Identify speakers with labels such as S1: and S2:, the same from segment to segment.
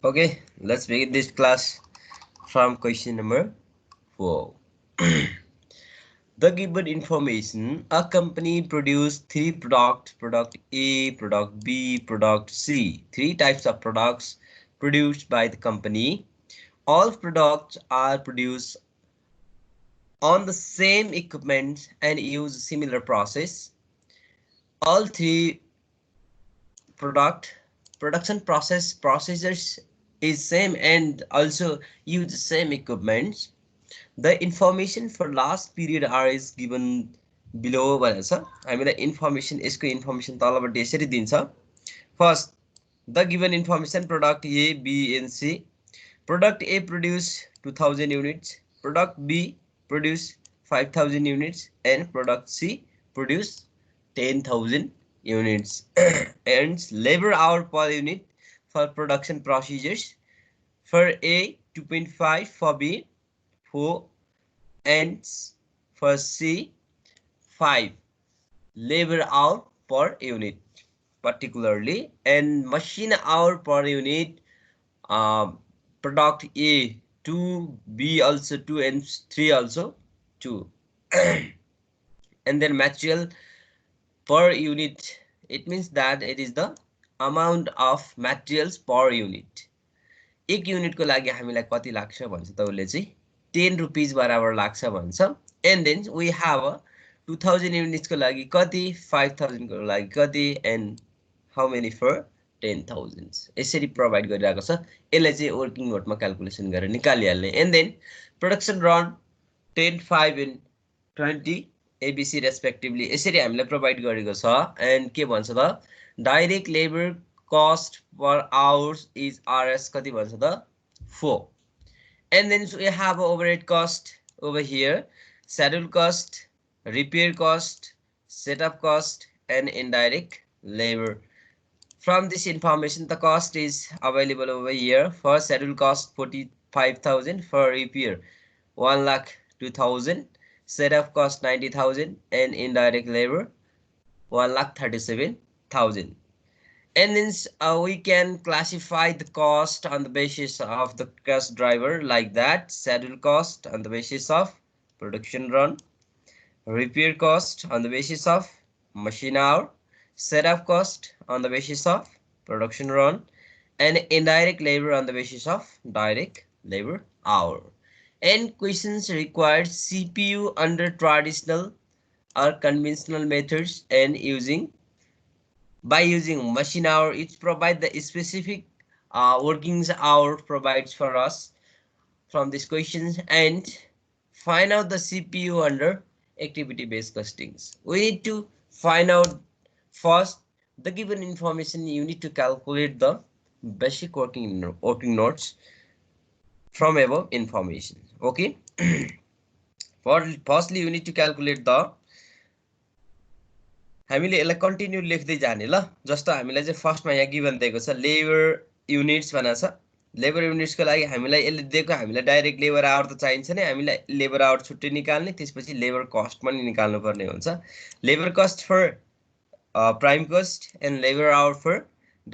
S1: Okay, let's begin this class from question number 4. The given information, a company produced three products, product A, product B, product C, three types of products produced by the company. All products are produced on the same equipment and use similar process. All three production processors is same and also use same equipment. The information for last period are is given below भनेको छ हामीलाई information यसको information तलबाट यसरी दिन्छ first the given information product A B and C product A produce 2000 units product B produce 5000 units and product C produce 10,000 units and labor hour per unit for production procedures for A 2.5 for B 4 and for C 5 labor hour per unit particularly and machine hour per unit product A 2 B also 2 and 3 also 2 and then material per unit it means that it is the amount of materials per unit एक unit को लागि हामीलाई कति लाग्छ भन्छ त उले चाहिँ 10 रुपीस बराबर लाग्छ भन्छ and then we have 2000 units को लागि कति 5000 को लागि कति and how many for 10,000 यसरी प्रोवाइड गरिरहेको छ यसलाई चाहिँ वर्किङ नोटमा क्याल्कुलेसन गरेर निकालिहाल्ने and then production run 10 5 and 20 ABC respectively यसरी हामीलाई प्रोवाइड गरेको छ and के भन्छ त direct labour cost per hours is RS kati bhancha ta 4 and then we have overhead cost over here schedule cost repair cost setup cost and indirect labor from this information the cost is available over here for schedule cost 45,000 for repair 1,02,000 setup cost 90,000 and indirect labor 1,37,000 and then we can classify the cost on the basis of the cost driver like that schedule cost on the basis of production run repair cost on the basis of machine hour setup cost on the basis of production run and indirect labor on the basis of direct labor hour and questions required CPU under traditional or conventional methods and by using machine hour it provides the specific workings hour provides for us from these questions and find out the CPU under activity based costings. We need to find out first the given information you need to calculate the basic working notes from above information. Okay. Firstly you need to calculate the हामीले यसलाई continue लेख्दै जाने ल जस्तो हामीलाई चाहिँ फर्स्टमा यहाँ गिभन दिएको छ लेबर युनिट्स भनेको छ लेबर युनिट्सको लागि हामीलाई यसले दिएको हामीलाई डाइरेक्ट लेबर आवर त चाहिन्छ नै हामीलाई लेबर आवर छुट्टै निकाल्ने त्यसपछि लेबर कस्ट पनि निकाल्नु पर्ने हुन्छ labour cost for prime cost and labour hour for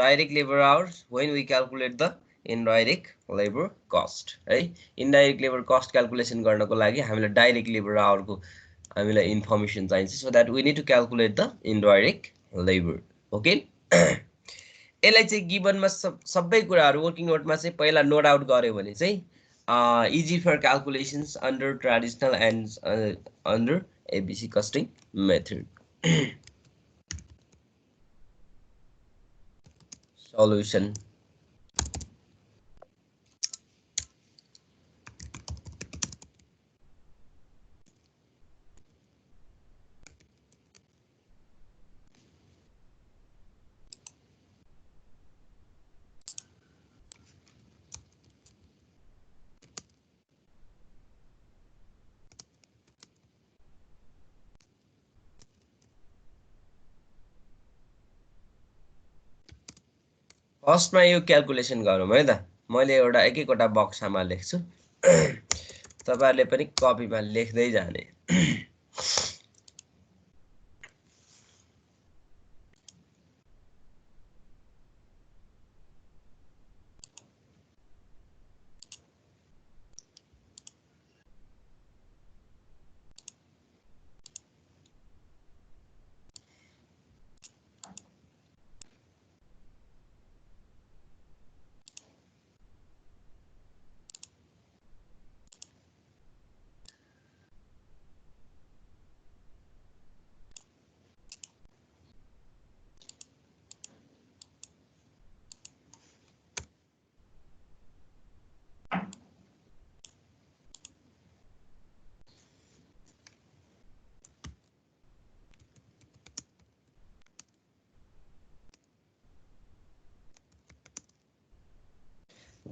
S1: direct labour hours when we calculate the indirect labour cost है इनडाइरेक्ट लेबर कस्ट क्याल्कुलेसन गर्नको लागि हामीलाई डाइरेक्ट लेबर आवरको हामीलाई इन्फर्मेसन चाहिन्छ so that we need to calculate the indirect labor okay यसलाई चाहिँ गिभनमा सबै कुराहरु वर्किङ नोटमा चाहिँ पहिला नोट आउट गर्यो भने चाहिँ easy for calculations under traditional and under ABC costing method solution फर्स्टमा यो क्याल्कुलेसन गरौँ है त मैले एउटा एक एकवटा बक्सामा लेख्छु तपाईहरुले पनि कपीमा लेख्दै जाने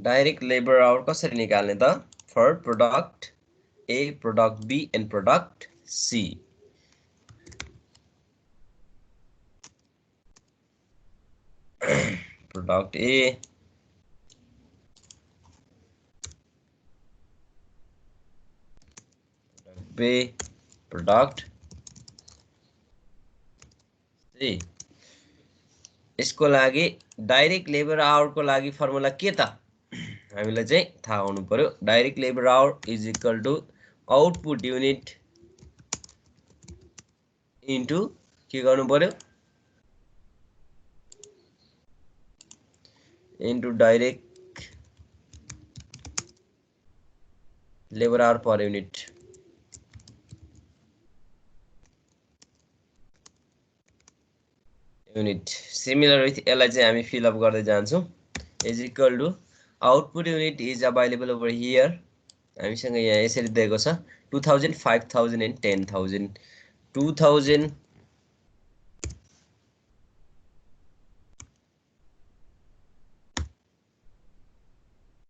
S1: डाइरेक्ट लेबर आवर कसरी निकाल्ने त for product A product B and product C product A B product C यसको लागि डाइरेक्ट लेबर आवरको लागि फर्मुला के त हामीलाई चाहिँ थाहा हुनु पर्यो direct labour hour is equal to output unit into के गर्नु पर्यो into direct labour hour per unit similar with यसलाई चाहिँ हामी फिलअप गर्दै जान्छौँ is equal to output unit is available over here हामीसँग यहाँ यसरी दिएको छ 2000 5000 एन्ड 10000 2000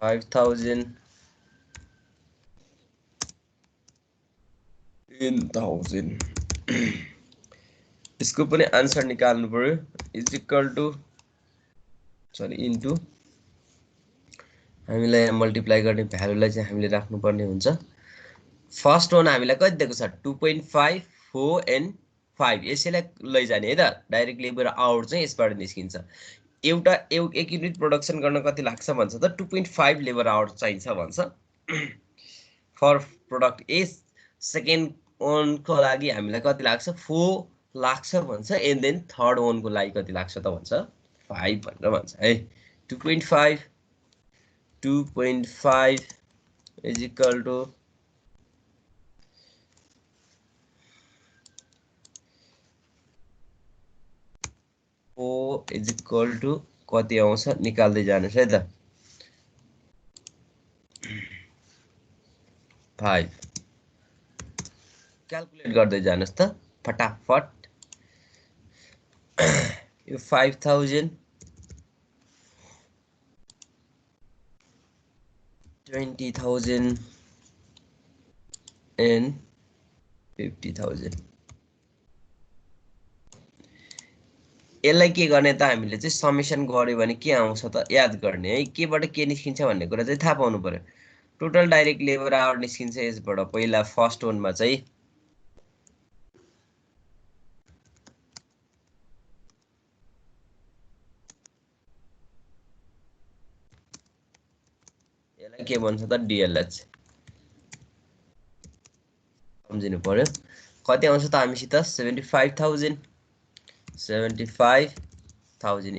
S1: 5000 10,000 इसको पनि आन्सर निकाल्नु पर्यो is equal to sorry into हामीलाई मल्टिप्लाई गर्ने भ्यालुलाई चाहिँ हामीले राख्नुपर्ने हुन्छ फर्स्ट वान हामीलाई कति दिएको छ 2.5 4 एन्ड 5 यसैलाई लैजाने है त डाइरेक्ट लेबर आवर चाहिँ यसबाट निस्किन्छ एउटा एक युनिट प्रोडक्सन गर्न कति लाग्छ भन्छ त 2.5 लेबर आवर चाहिन्छ भन्छ फर प्रोडक्ट ए सेकेन्ड वानको लागि हामीलाई कति लाग्छ 4 लाग्छ भन्छ एन्ड देन थर्ड वानको लागि कति लाग्छ त भन्छ 5 भनेर भन्छ है 2.5 is equal to 4 is equal to कति आउँछ निकाल्दै जानुस् है त 5 क्याल्कुलेट गर्दै जानुस् त फटाफट यो 5000 20,000 and 50,000 यसलाई के गर्ने त हामीले चाहिँ समेसन गर्यो भने के आउँछ त याद गर्ने है केबाट के निस्किन्छ भन्ने कुरा चाहिँ थाहा पाउनु पर्यो टोटल डाइरेक्ट लेबर आवर निस्किन्छ यसबाट पहिला फर्स्ट वानमा चाहिँ यसलाई के भन्छ त डीएलएच सम्झिनु पर्यो कति आउँछ त हामीसित 75,000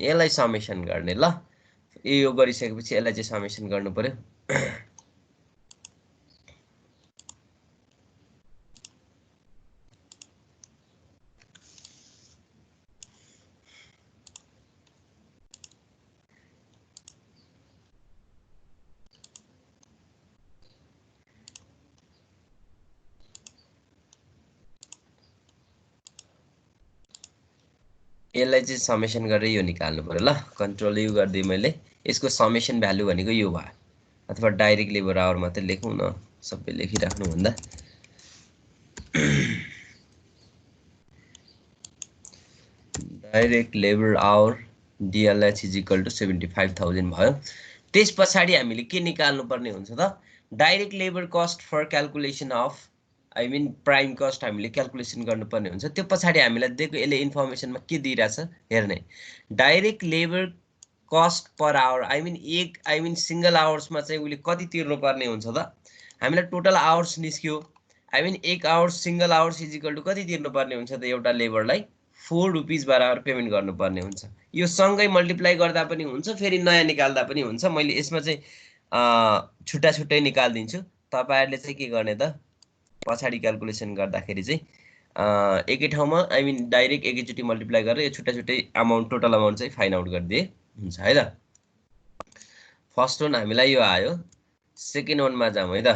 S1: यसलाई समेसन गर्ने ल यो गरिसकेपछि यसलाई चाहिँ समेसन गर्नु पर्यो यसलाई चाहिँ समेसन गरेर यो निकाल्नु पर्यो ल कन्ट्रोल यु गर्दै मैले यसको समेसन भ्यालु भनेको यो भयो अथवा डाइरेक्ट लेबर आवर मात्रै लेखौँ न सबै लेखिराख्नु भन्दा direct labour hour DLH is equal to 75,000 भयो त्यस पछाडि हामीले के निकाल्नु पर्ने हुन्छ त direct labour cost for calculation of I mean prime cost हामीले क्याल्कुलेसन गर्नुपर्ने हुन्छ त्यो पछाडि हामीलाई दिएको यसले इन्फर्मेसनमा के दिइरहेछ हेर्ने direct labour cost per hour I mean single आवर्समा चाहिँ उसले कति तिर्नुपर्ने हुन्छ त हामीलाई टोटल आवर्स निस्क्यो आई मिन एक hours single hours is equal to कति तिर्नुपर्ने हुन्छ त एउटा लेबरलाई 4 रुपीस बराबर पेमेन्ट गर्नुपर्ने हुन्छ यो सँगै मल्टिप्लाई गर्दा पनि हुन्छ फेरि नयाँ निकाल्दा पनि हुन्छ मैले यसमा चाहिँ छुट्टा छुट्टै निकाल्दिन्छु तपाईहरुले चाहिँ के गर्ने त पछाडी क्याल्कुलेसन गर्दाखेरि चाहिँ एकै ठाउँमा आई मिन डाइरेक्ट एकैचोटी मल्टिप्लाई गरेर यो छुट्टा छुट्टै अमाउन्ट टोटल अमाउन्ट चाहिँ फाइन्ड आउट गरिदिए हुन्छ है त फर्स्ट वान हामीलाई यो आयो सेकेन्ड वानमा जाउँ है त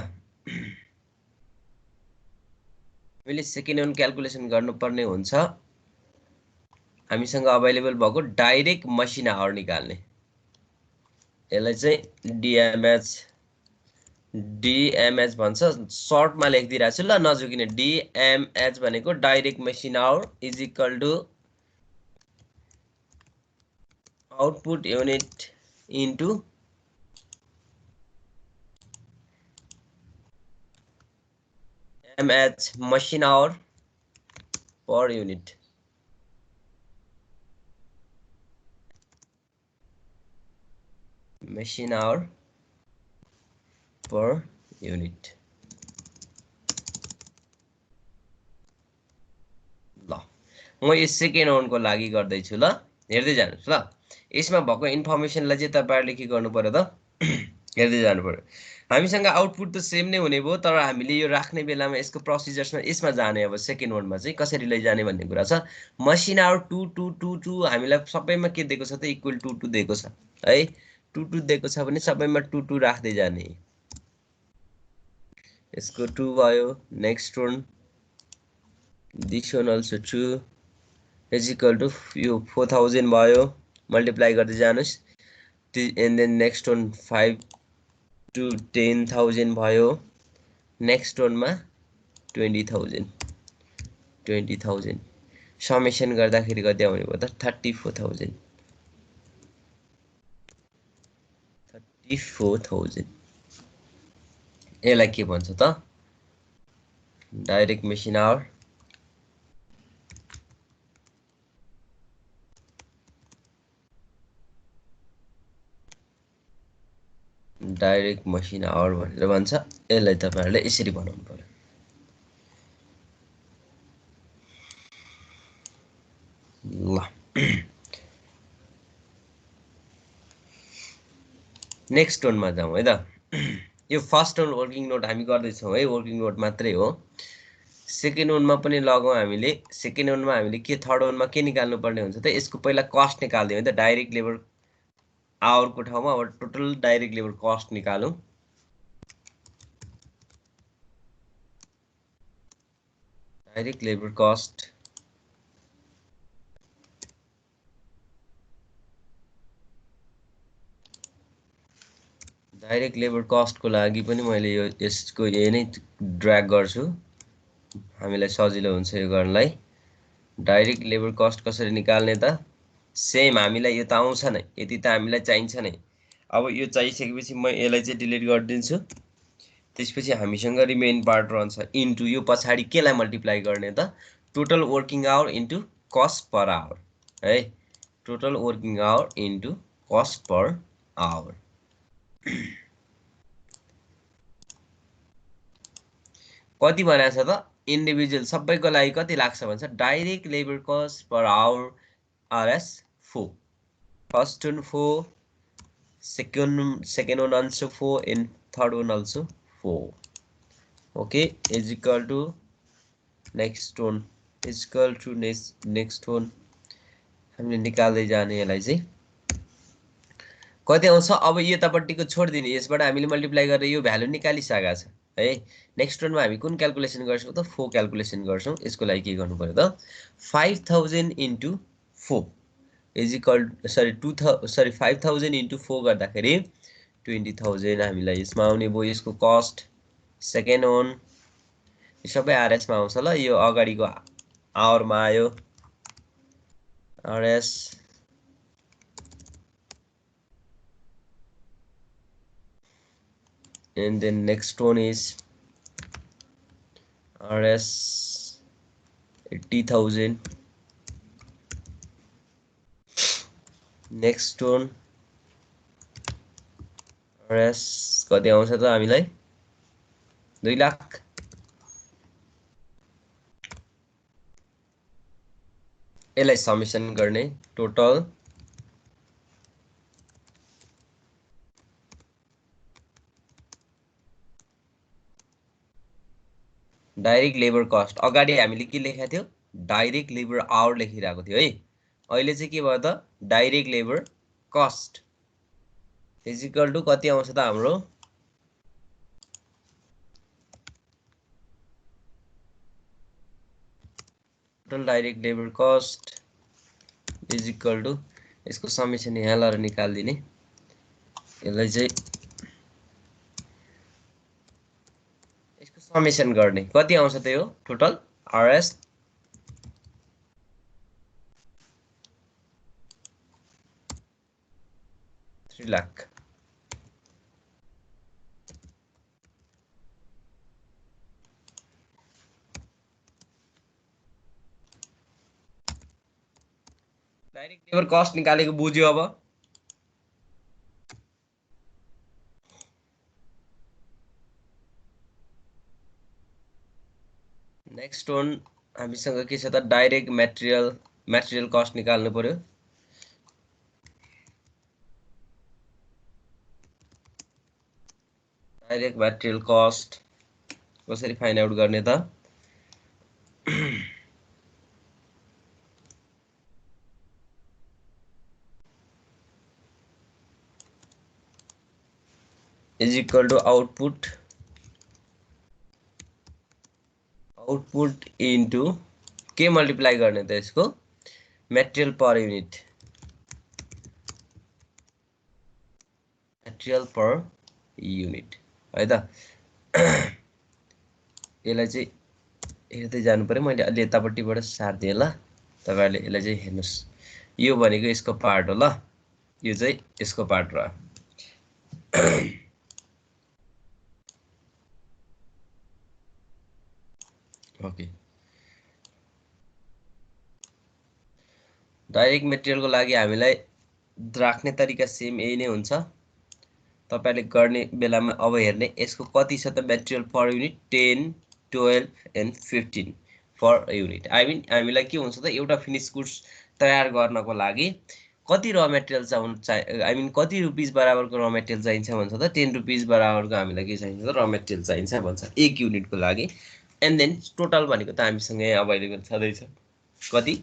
S1: हामीले सेकेन्ड वान क्याल्कुलेसन गर्नुपर्ने हुन्छ हामीसँग अवेलेबल भएको डाइरेक्ट मसिन आवर निकाल्ने यसलाई चाहिँ डिएमएच भन्छ, सर्टमा लेखिदिइरहेको छु ल, नजुकिने। डिएमएच भनेको direct machine hour is equal to output unit into MH machine hour per unit. machine hour per unit। ल म यो सेकेन्ड राउन्डको लागि गर्दैछु ल, हेर्दै जानुहोस् ल। यसमा भएको इन्फर्मेसनलाई चाहिँ तपाईँहरूले के गर्नु पर्यो त, हेर्दै जानु पर्यो। हामीसँग आउटपुट त सेम नै हुने भयो, तर हामीले यो राख्ने बेलामा यसको प्रोसिजर्समा यसमा जाने, अब सेकेन्ड वानमा चाहिँ कसरी लैजाने भन्ने कुरा छ। मसिन आवर 2222 हामीलाई सबैमा के दिएको छ त, इक्वल टु 2 दिएको छ है। 2 दिएको छ भने सबैमा 2 राख्दै जाने। यसको 2 भयो, next one this one also 2 is equal to यो 4000 भयो, मल्टिप्लाई गर्दै जानुहोस्। And then next one 5 to 10,000 भयो, नेक्स्ट वानमा 20,000 समेसन गर्दाखेरि कति आउने भयो त 34,000 यसलाई के भन्छ त, direct machine hour direct machine hour भनेर भन्छ। यसलाई तपाईहरुले यसरी बनाउनु पर्यो। ल नेक्स्ट वानमा जाउँ है त। यो फर्स्ट वान वर्किङ नोट हामी गर्दैछौँ है, वर्किङ नोट मात्रै हो। सेकेन्ड वानमा पनि लगाउँ हामीले। सेकेन्ड वानमा हामीले के, थर्ड वानमा के निकाल्नु पर्ने हुन्छ त, यसको पहिला कस्ट निकाल्दियौ है त। डाइरेक्ट लेबर आवरको ठाउँमा अब टोटल डाइरेक्ट लेबर कस्ट निकालौँ। Direct labour cost direct labour कस्टको लागि पनि मैले यो यसको यही नै ड्र्याग गर्छु, हामीलाई सजिलो हुन्छ यो गर्नलाई। डाइरेक्ट लेबर कस्ट कसरी निकाल्ने त, सेम हामीलाई यो त आउँछ नै, यति त हामीलाई चाहिन्छ नै। अब यो चाहिसकेपछि म यसलाई चाहिँ डिलिट गरिदिन्छु। त्यसपछि हामीसँग रिमेन पार्ट रहन्छ इन्टु यो पछाडि केलाई मल्टिप्लाई गर्ने त, total working hour into cost per hour है। Total working hour into cost per hour. कति भनेको छ त, इन्डिभिजुअल सबैको लागि कति लाग्छ भन्छ, direct labour cost per our RS 4, first one 4, second one also 4 and third one also 4। okay, is equal to next one is equal to next one। हामीले निकाल्दै जाने यसलाई चाहिँ कति आउँछ। अब यतापट्टिको छोड्दिने, यसबाट हामीले मल्टिप्लाई गरेर यो भ्यालु निकालिसकेका छ है। नेक्स्ट वानमा हामी कुन क्याल्कुलेसन गर्छौँ त, 4 क्याल्कुलेसन गर्छौँ। यसको लागि के गर्नु पर्यो त, 5000 into 4 is equal, sorry 5000 into 4 गर्दाखेरि 20,000 हामीलाई यसमा आउने भयो। यसको कस्ट सेकेन्ड वान सबै आरएसमा आउँछ ल। यो अगाडिको आवरमा आयो RS, and then next one is RS 80,000। next one RS कति आउँछ त हामीलाई 2 लाख। यसलाई समेसन गर्ने, टोटल डाइरेक्ट लेबर कस्ट, अगाडि हामीले के लेखेको थियो, डाइरेक्ट लेबर आवर लेखिरहेको थियो है। अहिले चाहिँ के भयो त, direct labour cost is equal to कति आउँछ त हाम्रो, total direct labour cost is equal to, यसको समेसन यहाँ लगाएर निकाल्दिने, यसलाई चाहिँ यसको समेसन गर्ने कति आउँछ त यो total RS 3 lakh direct labour cost निकालेको बुझ्यो अब नेक्स्ट वन हामीसँग के छ त डाइरेक्ट मटेरियल कस्ट निकाल्नु पर्यो डाइरेक्ट मटेरियल कस्ट कसरी फाइन्ड आउट गर्ने त is equal to output into के मल्टिप्लाई गर्ने त यसको मटेरियल पर युनिट है त यसलाई चाहिँ हेर्दै जानु पर्यो मैले अलि यतापट्टिबाट सार्दिएँ ल तपाईहरुले यसलाई चाहिँ हेर्नुस् यो भनेको यसको पार्ट हो ल यो चाहिँ यसको पार्ट रह्यो ओके डाइरेक्ट मटेरियलको लागि हामीलाई राख्ने तरिका सेम यही नै हुन्छ तपाईले गर्ने बेलामा अब हेर्ने यसको कति छ त material per unit 10 12 and 15 per unit I mean हामीलाई के हुन्छ त एउटा फिनिश गुड्स तयार गर्नको लागि कति र मटेरियल चाहिन्छ आई मिन कति रुपैयाँ बराबरको र मटेरियल चाहिन्छ भन्छ त 10 रुपैयाँ बराबरको हामीलाई के चाहिन्छ त र मटेरियल चाहिन्छ भन्छ एक युनिटको लागि एन्ड देन टोटल भनेको त हामीसँग अवेलेबल छँदैछ कति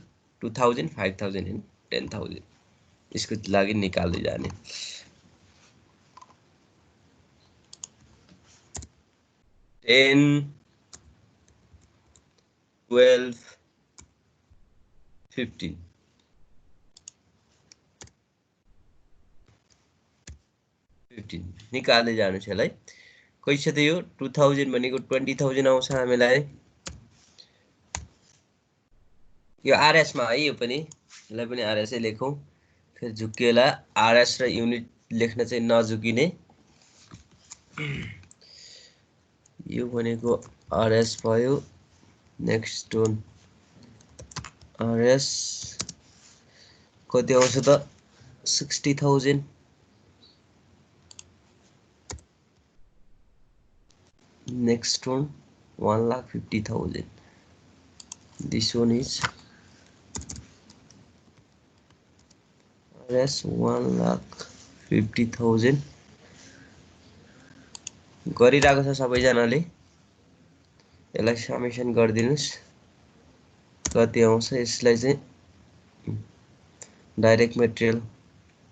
S1: 2000 5000 एन्ड 10000 यसको लागि निकाल्दै जाने 10 12 15 निकाल्दै जानुछ यसलाई कति छ त यो 2000 भनेको 20000 आउँछ हामीलाई यो RS मा है यो पनि यसलाई पनि RS नै लेखौं फेरि झुक्केला RS र युनिट लेख्न चाहिँ नझुकिने यो भनेको RS भयो नेक्स्ट वन RS कति आउँछ त 60000 next one 1,50,000 this one is RS 1,50,000 गरिरहेको छ सबैजनाले यसलाई समेसन गरिदिनुस् कति आउँछ यसलाई चाहिँ डाइरेक्ट मटेरियल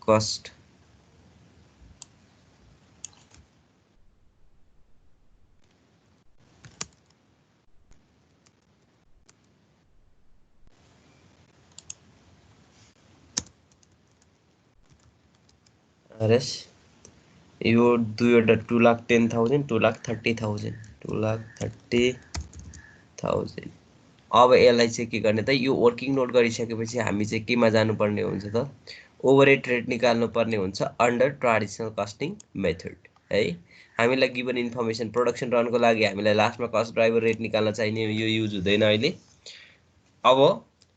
S1: कस्ट RS यो दुईवटा 2,10,000 2,30,000 2,30,000 अब यसलाई चाहिँ के गर्ने त यो वर्किङ नोट गरिसकेपछि हामी चाहिँ केमा जानुपर्ने हुन्छ त ओभरहेड रेट निकाल्नु पर्ने हुन्छ अन्डर ट्रेडिसनल कस्टिङ मेथड है हामीलाई गिवन इन्फर्मेसन प्रोडक्सन रनको लागि हामीलाई लास्टमा कस्ट ड्राइभर रेट निकाल्न चाहिने यो युज हुँदैन अहिले अब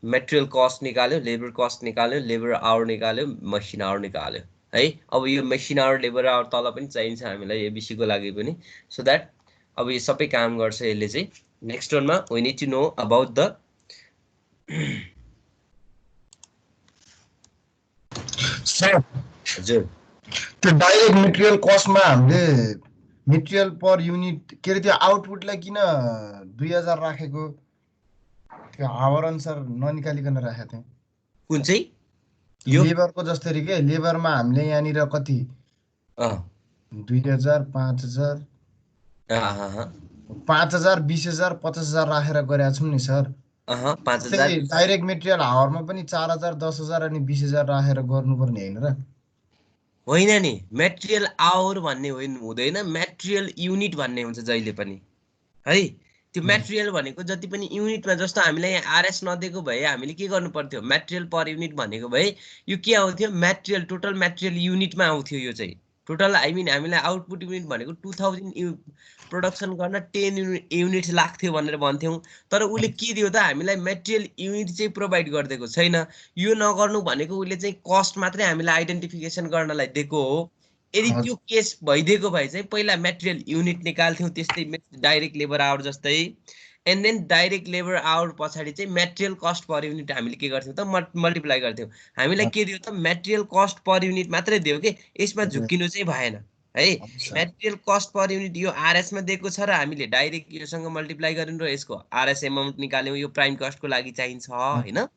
S1: मटेरियल कस्ट निकाल्यो लेबर कस्ट निकाल्यो लेबर आवर निकाल्यो मसिन आवर निकाल्यो है अब यो मसिन आवर लेबर आवर तल पनि चाहिन्छ हामीलाई एबीसी को लागि पनि सो दैट अब यो सबै काम गर्छ यसले चाहिँ नेक्स्ट वनमा we need to know about the
S2: sir
S1: हजुर
S2: त्यो डाइरेक्ट मटेरियल कस्टमा हामीले मटेरियल पर युनिट के रे त्यो आउटपुटलाई किन 2000 राखेको त्यो आवर अनुसार ननिकालिकन राखेको थियौं
S1: कुन चाहिँ
S2: यो लेबरको जस्तै के लेबरमा हामीले यहाँनिर कति 2000 5000 5000 20000 50000 राखेर गरेका छौं नि सर
S1: 5000
S2: डाइरेक्ट मटेरियल हावरमा पनि 4000 10000 अनि 20000 राखेर गर्नुपर्ने हैन र
S1: होइन नि, मेटेरियल आवर भन्ने हुँदैन, मेटेरियल युनिट भन्ने हुन्छ जहिले पनि है। त्यो मेटेरियल भनेको जति पनि युनिटमा, जस्तो हामीलाई यहाँ आरएस नदिएको भए हामीले के गर्नु पर्थ्यो, मेटेरियल पर युनिट भनेको भए यो के आउँथ्यो, मेटेरियल टोटल मेटेरियल युनिटमा आउँथ्यो। यो चाहिँ टोटल आई मिन हामीलाई आउटपुट युनिट भनेको 2000 प्रोडक्सन गर्न 10 युनिट्स लाग्थ्यो भनेर भन्थ्यौँ। तर उसले के दियो त, हामीलाई मेटेरियल युनिट चाहिँ प्रोभाइड गरिदिएको छैन। यो नगर्नु भनेको उसले चाहिँ कस्ट मात्रै हामीलाई आइडेन्टिफिकेसन गर्नलाई दिएको हो। यदि त्यो केस भइदिएको भए चाहिँ पहिला मेटेरियल युनिट निकाल्थ्यौँ, त्यस्तै डाइरेक्ट लेबर आवर जस्तै, and then direct labour hour पछाडि चाहिँ मेटेरियल कस्ट पर युनिट हामीले के गर्थ्यौँ त, मल्टिप्लाई गर्थ्यौँ। हामीलाई के दियो त, मेटेरियल कस्ट पर युनिट मात्रै दियो कि, यसमा झुक्किनु चाहिँ भएन है। मेटेरियल कस्ट पर युनिट यो आरएसमा दिएको छ र हामीले डाइरेक्ट योसँग मल्टिप्लाई गर्यौँ र यसको आरएस एमाउन्ट निकाल्यौँ, यो प्राइम कस्टको लागि चाहिन्छ होइन।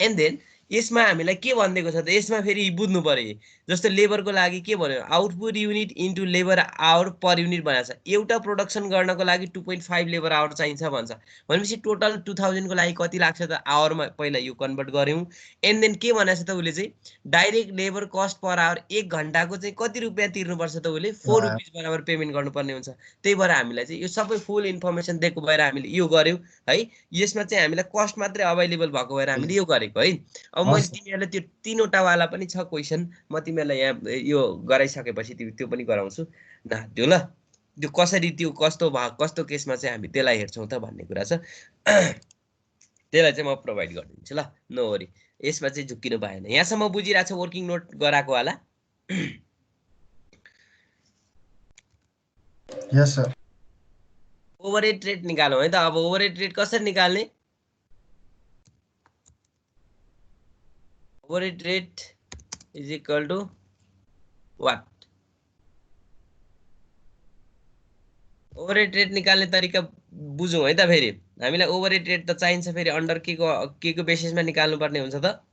S1: एन्ड देन यसमा हामीलाई के भनिदिएको छ त, यसमा फेरि बुझ्नु पर्यो। जस्तो लेबरको लागि के भन्यो, output unit into labour hour per unit भनेको छ। एउटा प्रोडक्सन गर्नको लागि 2.5 लेबर आवर चाहिन्छ भन्छ भनेपछि टोटल 2000 को लागि कति लाग्छ त, आवरमा पहिला यो कन्भर्ट गऱ्यौँ। एन्ड देन के भनेको छ त उसले चाहिँ, direct labour cost per our 1 घन्टाको चाहिँ कति रुपियाँ तिर्नुपर्छ त, उसले 4 रुपिस बराबर पेमेन्ट गर्नुपर्ने हुन्छ। त्यही भएर हामीलाई चाहिँ यो सबै फुल इन्फर्मेसन दिएको भएर हामीले यो गर्यौँ है। यसमा चाहिँ हामीलाई कस्ट मात्रै अभाइलेबल भएको भएर हामीले यो गरेको है। अब मैले तिमीहरूलाई त्यो 3वटा वाला पनि छ क्वेसन, म तिमीहरूलाई यहाँ यो गराइसकेपछि त्यो पनि गराउँछु नाच्यो ल। त्यो कसरी, त्यो कस्तो केसमा चाहिँ हामी त्यसलाई हेर्छौँ त भन्ने कुरा छ। त्यसलाई चाहिँ म प्रोभाइड गरिदिन्छु ल, नो वरी। यसमा चाहिँ झुक्किनु भएन। यहाँसम्म बुझिरहेको छ वर्किङ नोट गराएको वाला?
S2: Yes sir.
S1: ओभरहेड रेट निकालौँ है त। अब ओभरहेड रेट कसरी निकाल्ने? Overhead rate is equal to what? Overhead rate निकाल्ने तरिका बुझौँ है त। फेरि हामीलाई ओभरहेड रेट त चाहिन्छ, फेरि अन्डर के को बेसिसमा निकाल्नु पर्ने हुन्छ त?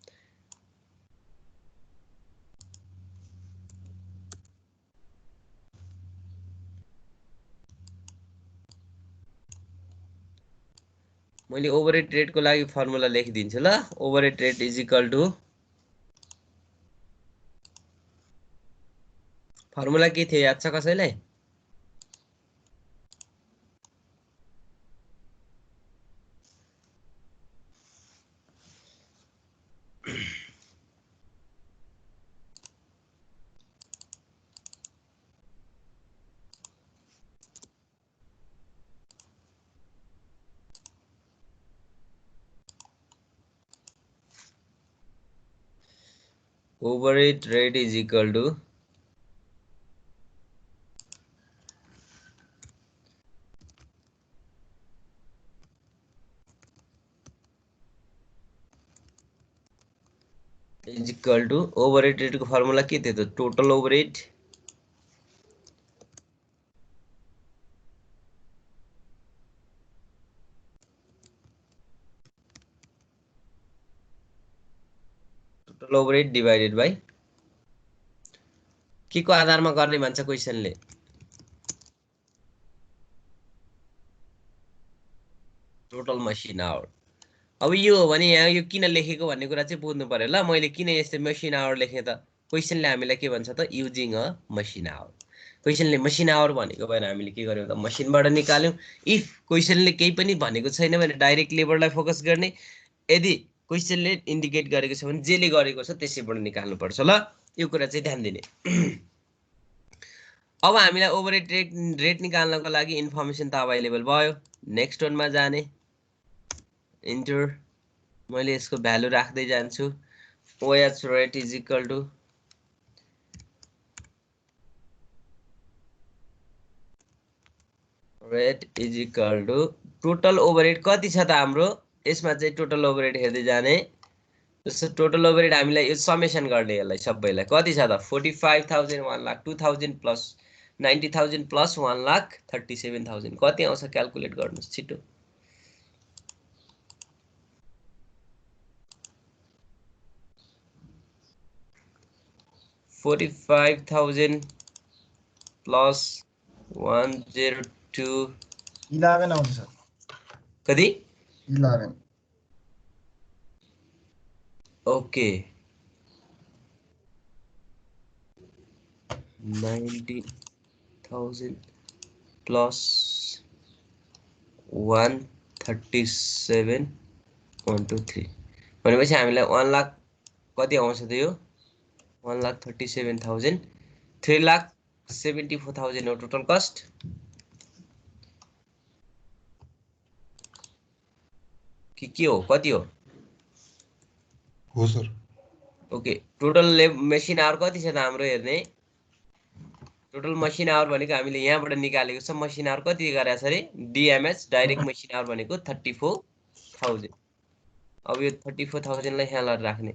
S1: मैले ओभरहेड रेटको लागि फर्मुला लेखिदिन्छु ल। Overhead rate is equal to, formula के थियो याद छ कसैलाई? Overhead rate is equal to overhead rate को फर्मुला के थियो त? टोटल ओभरहेड डिभाइडेड बाई के को आधारमा गर्ने भन्छ क्वेसनले? Total machine our. अब यो हो भने यहाँ यो किन लेखेको भन्ने कुरा चाहिँ बुझ्नु पर्यो ल। मैले किन यस्तो मसिन आवर लेखेँ त? क्वेसनले हामीलाई के भन्छ त, युजिङ अ मसिन आवर। क्वेसनले मसिन आवर भनेको भएर हामीले के गर्यौँ त, मसिनबाट निकाल्यौँ। इफ क्वेसनले केही पनि भनेको छैन भने डाइरेक्ट लेबरलाई फोकस गर्ने, यदि क्वेसनले इन्डिकेट गरेको छ भने जेले गरेको छ त्यसैबाट निकाल्नुपर्छ ल। यो कुरा चाहिँ ध्यान दिने। अब हामीलाई ओभरहेड रेट निकाल्नको लागि इन्फर्मेसन त अभाइलेबल भयो। नेक्स्ट वानमा जाने, इन्टर, मैले यसको भ्यालु राख्दै जान्छु। OH rate is equal to total overhead कति छ त हाम्रो? यसमा चाहिँ टोटल ओभरहेड हेर्दै जाने। जस्तो टोटल ओभरहेड हामीलाई यो समेसन गर्ने, यसलाई सबैलाई कति छ त? 45,000, 1,00,000, 2,000 प्लस 90,000 प्लस 1,37,000 कति आउँछ? क्यालकुलेट गर्नुहोस् छिटो। 45,000 प्लस 102
S2: 11 आउँछ सर।
S1: कति?
S2: 11।
S1: ओके, 90,000 plus 137,123 भनेपछि हामीलाई 1 लाख कति आउँछ त यो 1,37,000 3,74,000 हो टोटल कस्ट के हो कति हो
S3: हो sir
S1: okay total machine hour कति छ त हाम्रो हेर्ने टोटल मसिन आवर भनेको हामीले यहाँबाट निकालेको छ मसिन आवर कति गरेछ अरे डीएमएच डाइरेक्ट मसिन आवर भनेको 34,000 अब यो 34,000 लाई यहाँ लड राख्ने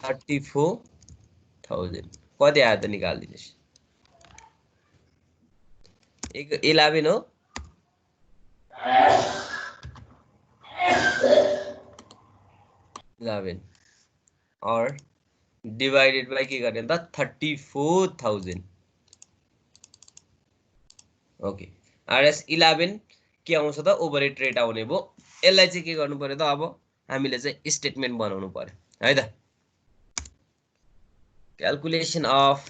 S1: 34,000 कति आयो त निकाल्दिनुस् 11 हो or divided by के गर्ने त 34,000 ओके आरएस 11 के आउँछ त ओभरहेड रेट आउने भो यसलाई चाहिँ के गर्नु पर्यो त अब हामीले चाहिँ स्टेटमेन्ट बनाउनु पर्यो है त calculation of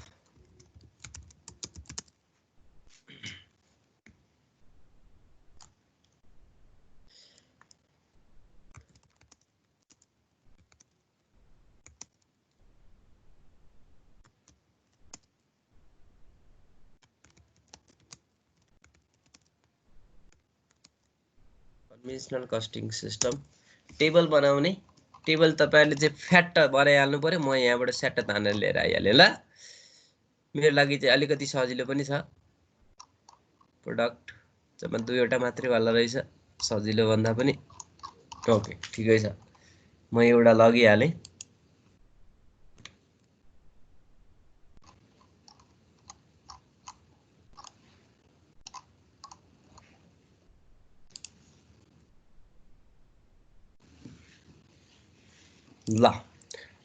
S1: conventional costing system table बनाउने टेबल तपाईहरुले चाहिँ फ्याट बनाइहाल्नु पर्यो म यहाँबाट स्याट तानेर लिएर आइहाले ल मेरो लागि चाहिँ अलिकति सजिलो पनि छ प्रोडक्ट जम्मा दुईवटा मात्रै वाला रहेछ सजिलो भन्दा पनि ओके ठिकै छ म एउटा लगिहाले ल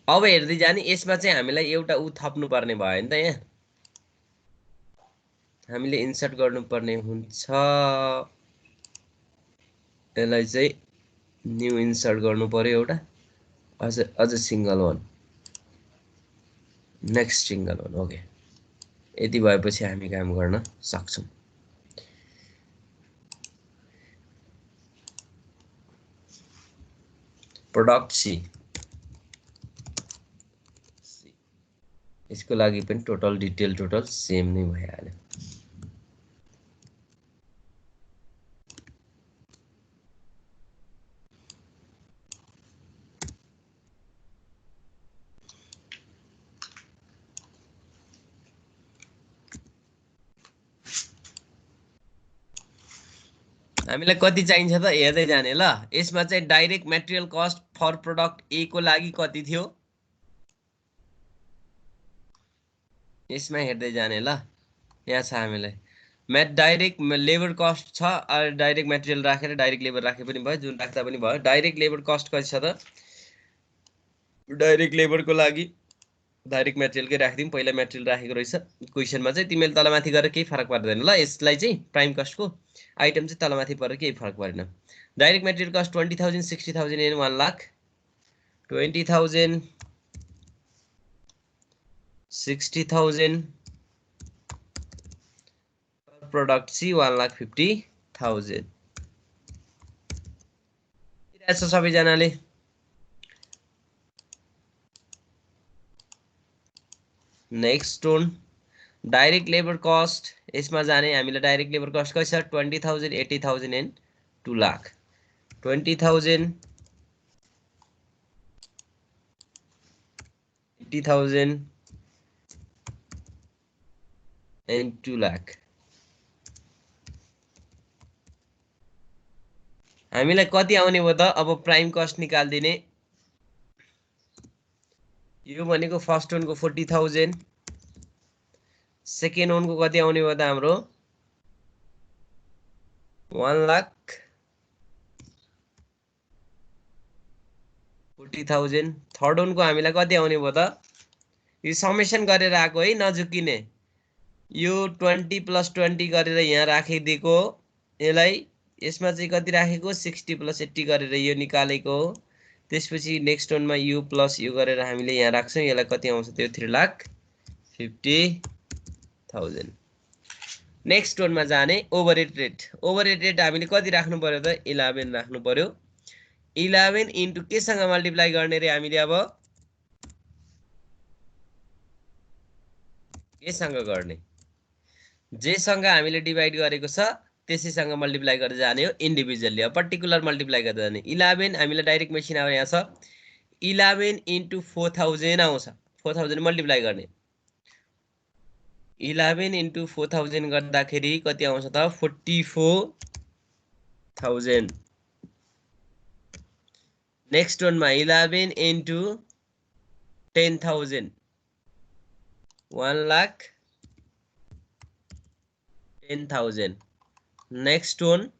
S1: अब हेर्दै जाने यसमा चाहिँ हामीलाई एउटा उ थप्नु पर्ने भयो नि त यहाँ हामीले इन्सर्ट गर्नुपर्ने हुन्छ यसलाई चाहिँ न्यू इन्सर्ट गर्नु पर्यो एउटा अझ single one next single one okay यति भएपछि हामी काम गर्न सक्छौं प्रोडक्ट सी यसको लागि पनि टोटल डिटेल टोटल सेम नै भइहाल्यो हामीलाई कति चाहिन्छ त हेर्दै जाने ल यसमा चाहिँ direct material cost for product A को लागि कति थियो यसमा हेर्दै जाने ल यहाँ छ हामीलाई डाइरेक्ट लेबर कस्ट छ डाइरेक्ट मटेरियल राखेर डाइरेक्ट लेबर राखे पनि भयो जुन राख्दा पनि भयो डाइरेक्ट लेबर कस्ट कति छ त डाइरेक्ट लेबर को लागि डाइरेक्ट मटेरियल के राख्दिम पहिला मटेरियल राखेको रहेछ क्वेशनमा चाहिँ तिमीले तलमाथि गरेर केही फरक पर्दैन ल यसलाई चाहिँ प्राइम कस्ट को आइटम चाहिँ तलमाथि परेर केही फरक परेन direct material cost 20,000 60,000 and 1 lakh 20,000 60,000 product C 1,50,000 दिइरहेछ सबैजनाले next one direct labour cost यसमा जाने हामीलाई डाइरेक्ट लेबर कस्ट कति छ 20,000 80,000 एन्ड 2 लाख 20,000 80,000 and 2 lakh हामीलाई कति आउने भयो त अब प्राइम कस्ट निकाल्दिने यो भनेको फर्स्ट वन को 40,000 सेकेन्ड वन को कति आउने भयो त हाम्रो 1,40,000 थर्ड वन को हामीलाई कति आउने भयो त यो समेसन गरेर आको है नझुकिने यो 20 + 20 गरेर यहाँ राखिदिएको यसलाई यसमा चाहिँ कति राखेको 60 + 80 गरेर यो निकालेको त्यसपछि नेक्स्ट वानमा यु प्लस यु गरेर हामीले यहाँ राख्छौँ यसलाई कति आउँछ त्यो 3,50,000 नेक्स्ट वानमा जाने ओभरहेड रेट हामीले कति राख्नु पर्यो त 11 राख्नु पर्यो 11 इन्टु केसँग मल्टिप्लाई गर्ने रे हामीले अब केसँग गर्ने जेसँग हामीले डिभाइड गरेको छ त्यसैसँग मल्टिप्लाई गरेर जाने हो इन्डिभिजुअली अब पर्टिकुलर मल्टिप्लाई गरेर जाने 11 हामीले डाइरेक्ट मेसिन अब यहाँ छ 11 इन्टु 4,000 आउँछ 4,000 मल्टिप्लाई गर्ने 11 इन्टु 4,000 गर्दाखेरि कति आउँछ त 44,000 नेक्स्ट वानमा 11 into 10,000 1,10,000 next one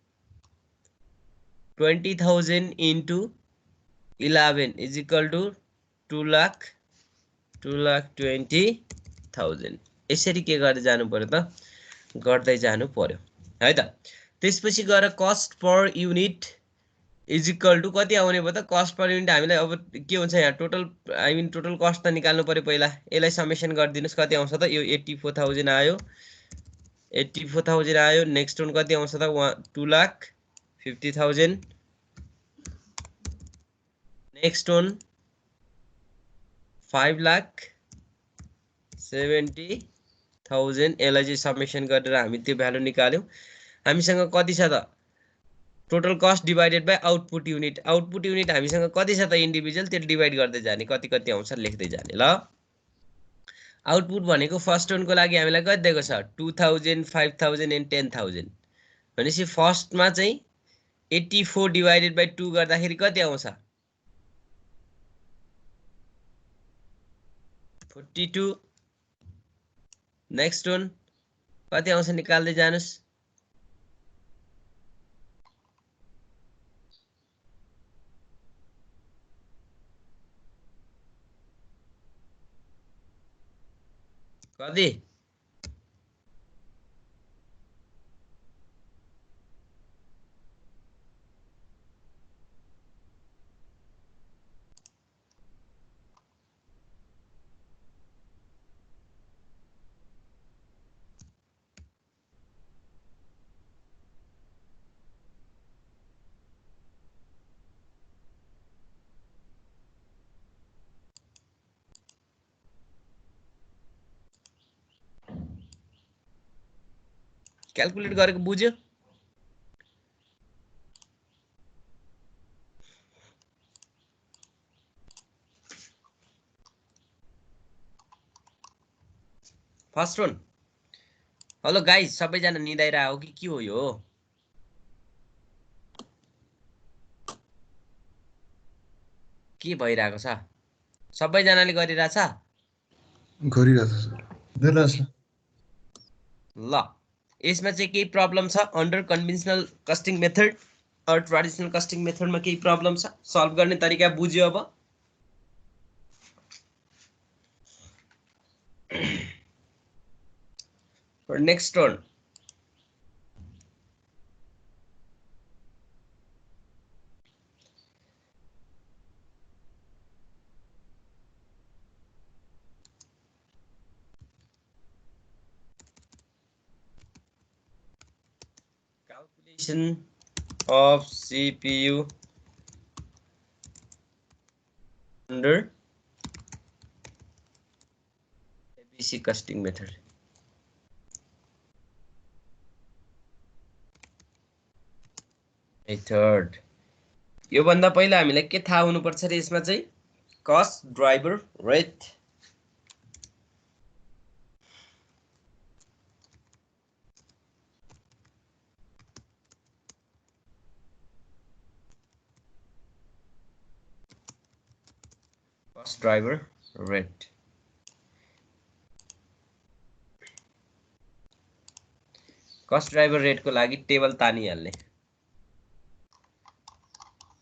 S1: 20,000 into 11 is equal to 2,20,000 यसरी के गर्दै जानु पर्यो त गर्दै जानु पर्यो है त त्यसपछि गएर cost per unit is equal to कति आउने भयो त कस्ट पर युनिट हामीलाई अब के हुन्छ यहाँ total I mean total cost त निकाल्नु पर्यो पहिला यसलाई समेसन गरिदिनुस् कति आउँछ त यो 84,000 आयो 84,000 आयो नेक्स्ट वान कति आउँछ त 2,50,000 नेक्स्ट वान 5,70,000 यसलाई चाहिँ समेसन गरेर हामी त्यो भ्यालु निकाल्यौं हामीसँग कति छ त total cost divided by output unit हामीसँग कति छ त इन्डिभिजुअल त्यो डिवाइड गर्दै जाने कति कति आउँछ लेख्दै जाने ल आउटपुट भनेको फर्स्ट वानको लागि हामीलाई कति दिएको छ 2,000 5,000 एन्ड 10,000 भनेपछि फर्स्टमा चाहिँ 84 डिवाइडेड बाइ 2 गर्दाखेरि कति आउँछ 42 नेक्स्ट वान कति आउँछ निकाल्दै जानुस् कति क्याल्कुलेट गरेको बुझ्यो फर्स्ट वान हेलो गाइस सबैजना निदाइरा हो कि के हो यो के भइरहेको छ सबैजनाले गरिरहेछ
S3: गरिरहेछ सर
S2: दिनुहोस्
S1: ल यसमा चाहिँ केही प्रब्लम छ under conventional costing method or traditional costing मेथडमा केही प्रब्लम छ सल्भ गर्ने तरिका बुझ्यो अब next one calculation of CPU under ABC casting method यो भन्दा पहिला हामीलाई के थाहा हुनुपर्छ रे यसमा चाहिँ cost driver rate cost driver rate cost driver rate को लागि टेबल तानिहाल्ने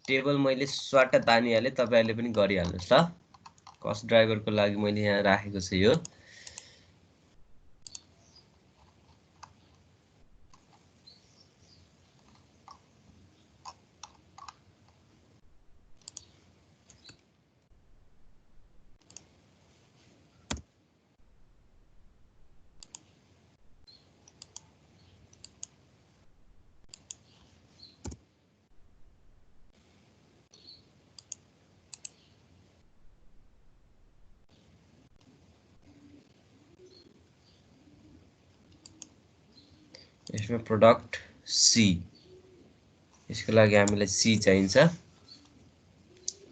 S1: टेबल मैले स्वाट तानिहाले तपाईहरुले पनि गरिहाल्नुस् ल cost driver को लागि मैले यहाँ राखेको छु यो यसमा प्रोडक्ट सी, यसको लागि हामीलाई सी चाहिन्छ।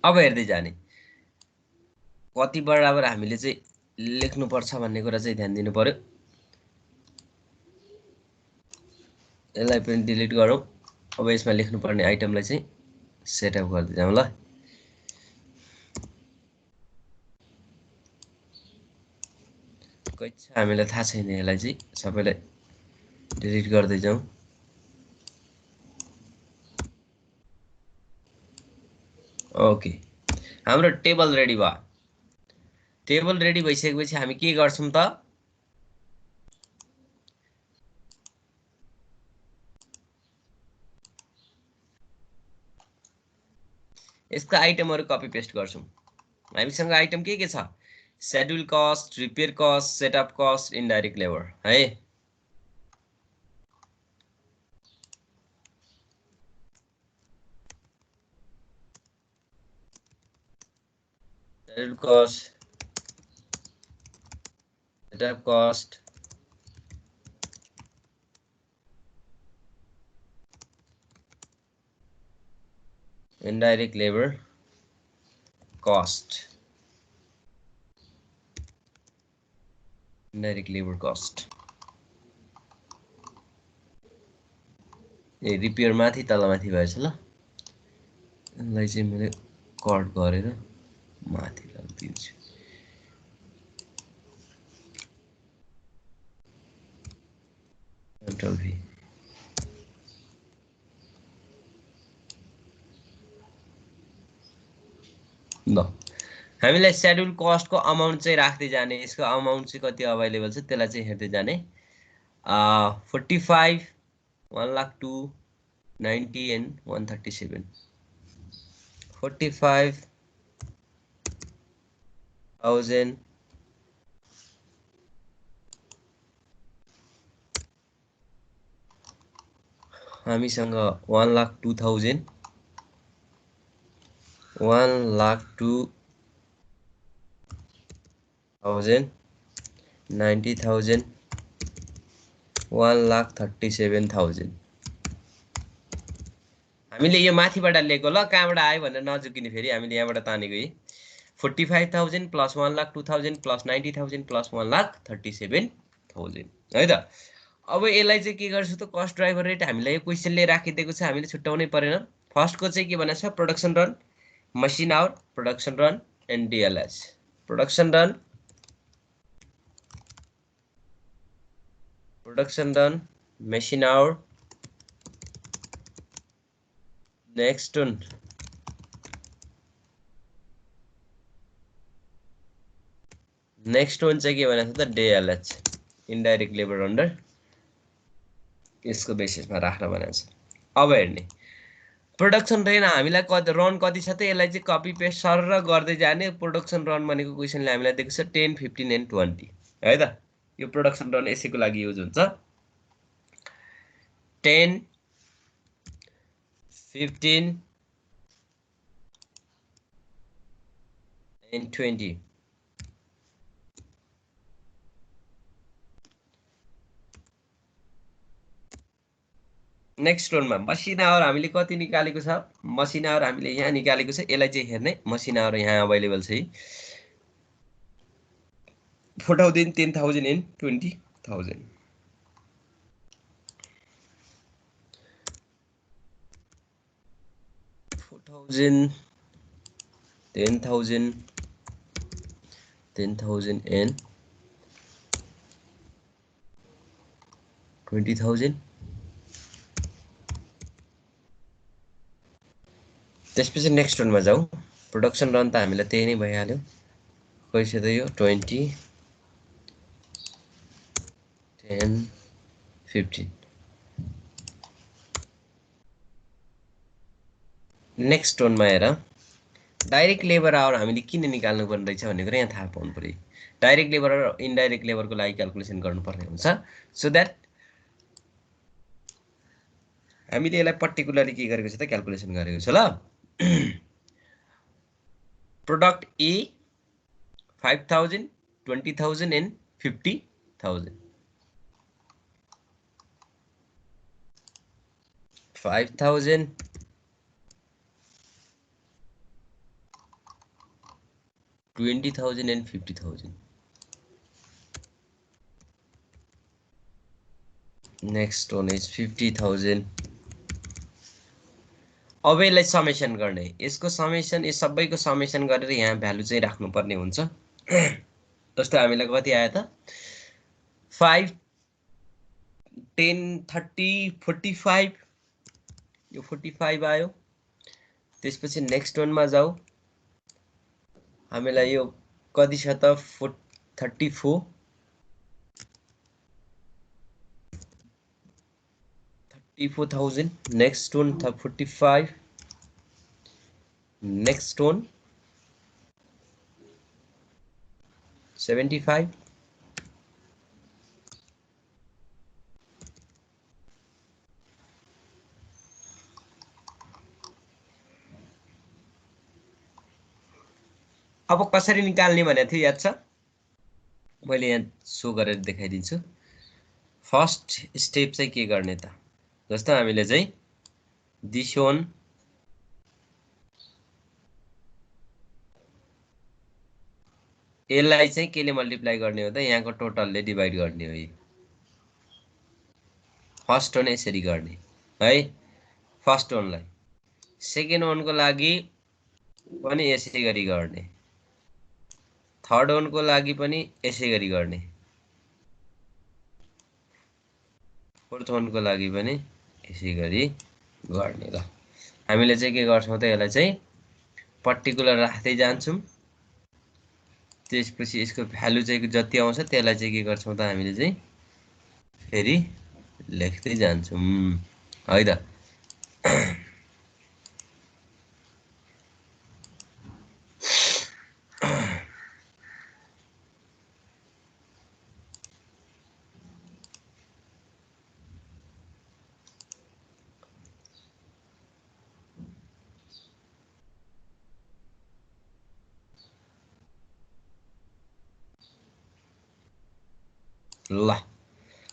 S1: अब हेर्दै जाने कति बराबर हामीले चाहिँ लेख्नु पर्छ भन्ने कुरा चाहिँ ध्यान दिनु पर्यो। यसलाई पनि डिलिट गरौँ। अब यसमा लेख्नुपर्ने आइटमलाई चाहिँ सेटअप गर्दै जाउँ ल। हामीलाई थाहा छैन, यसलाई चाहिँ सबैलाई डिलिट गर्दै जाउँ। ओके, हाम्रो टेबल रेडी भयो। टेबल रेडी भइसकेपछि हामी के गर्छौं त, यसका आइटमहरु कपी पेस्ट गर्छौं। हामीसँग आइटम के छ, schedule cost, repair cost, setup cost, indirect labour है। Schedule cost, setup cost, indirect labor cost, indirect labor cost। ए रिपेयर माथि तलमाथि भएछ ल, यसलाई चाहिँ मैले कट गरेर माथि लगिदिन्छु। कन्ट्रोल भी। ल हामीलाई शेड्युल कस्ट को अमाउन्ट चाहिँ राख्दै जाने, यसको अमाउन्ट चाहिँ कति अवेलेबल छ त्यसलाई चाहिँ हेर्दै जाने। 45, 1,02, 90 and 137। 45,000 हामीसँग 1,02,000, 1,02,000, 90,000, 1,37,000। हामीले यो माथिबाट लिएको ल, कहाँबाट आयो भनेर नजुकिने, फेरि हामीले यहाँबाट तानेको है। 45,000 प्लस 1,02,000 प्लस 90,000 प्लस 1,37,000 है त। अब यसलाई चाहिँ के गर्छु त, कस्ट ड्राइभर रेट हामीलाई यो क्वेशनले राखिदिएको छ, हामीले छुट्याउनै परेन। फर्स्टको चाहिँ के भनेको छ, production run, machine hour, production run and DLH. Production run, machine hour, next one चाहिँ के भनेको छ त, डिएलएच, इनडाइरेक्ट लेबर अन्डर, यसको बेसिसमा राख्न भनेको छ। अब हेर्ने प्रोडक्सन रन हामीलाई रन कति छ त, यसलाई चाहिँ कपी पेस्ट सर गर्दै जाने। प्रोडक्सन रन भनेको क्वेशनले हामीलाई दिएको छ 10, 15 and 20 है त। यो प्रोडक्सन रन यसैको लागि युज हुन्छ। 10, 15 and 20। नेक्स्ट रोनमा मसिन आवर हामीले कति निकालेको छ, मसिन आवर हामीले यहाँ निकालेको छ। यसलाई चाहिँ हेर्ने, मसिन आवर यहाँ अवेलेबल छ 4,000, 10,000 and 20,000। 4,000, 10,000, 10,000 and 20,000। त्यसपछि नेक्स्ट रनमा जाऊ। प्रोडक्सन रन त हामीलाई त्यही नै भइहाल्यो। कैसे त यो 20, 10, 15। नेक्स्ट रनमा हेर, डाइरेक्ट लेबर आवर हामीले किन निकाल्नु पर्ने रहेछ भन्ने कुरा यहाँ थाहा पाउनु पर्यो। डाइरेक्ट लेबर र इनडाइरेक्ट लेबरको लागि क्याल्कुलेसन गर्नुपर्ने हुन्छ। सो द्याट हामीले यसलाई पर्टिकुलरली के गरेको छ त, क्याल्कुलेसन गरेको छ ल। Product A 5,000, 20,000 and 50,000। 5,000 20,000 and 50,000. Next one is 50,000. अब यसलाई समेसन गर्ने, यसको समेसन, यस सबैको समेसन गरेर यहाँ भ्यालु चाहिँ राख्नु पर्ने हुन्छ। जस्तो हामीलाई कति आयो त 5 10 30 45 यो 45 आयो। त्यसपछि नेक्स्ट वनमा जाऊ, हामीलाई यो कति छ त 34 34,000। नेक्स्ट वन था 45, नेक्स्ट वन 75, अब कसरी निकाल्ने भनेको थियो याद छ? मैले यहाँ सो गरेर देखाइदिन्छु। फर्स्ट स्टेप चाहिँ के गर्ने त, जस्तो हामीले चाहिँ दिस वन यसलाई चाहिँ केले मल्टिप्लाई गर्ने हो त, यहाँको टोटलले डिभाइड गर्ने हो। यो फर्स्ट वन यसरी गर्ने है, फर्स्ट वनलाई। सेकेन्ड वनको लागि पनि यसै गरी गर्ने, थर्ड वनको लागि पनि यसै गरी गर्ने, फोर्थ वनको लागि पनि यसै गरी गर्ने। ल हामीले चाहिँ के गर्छौं त, यसलाई चाहिँ पर्टिकुलर राख्दै जान्छौं। त्यसपछि यसको भ्यालु चाहिँ जति आउँछ त्यसलाई चाहिँ के गर्छौं त, हामीले चाहिँ फेरि लेख्दै जान्छौं है त। ल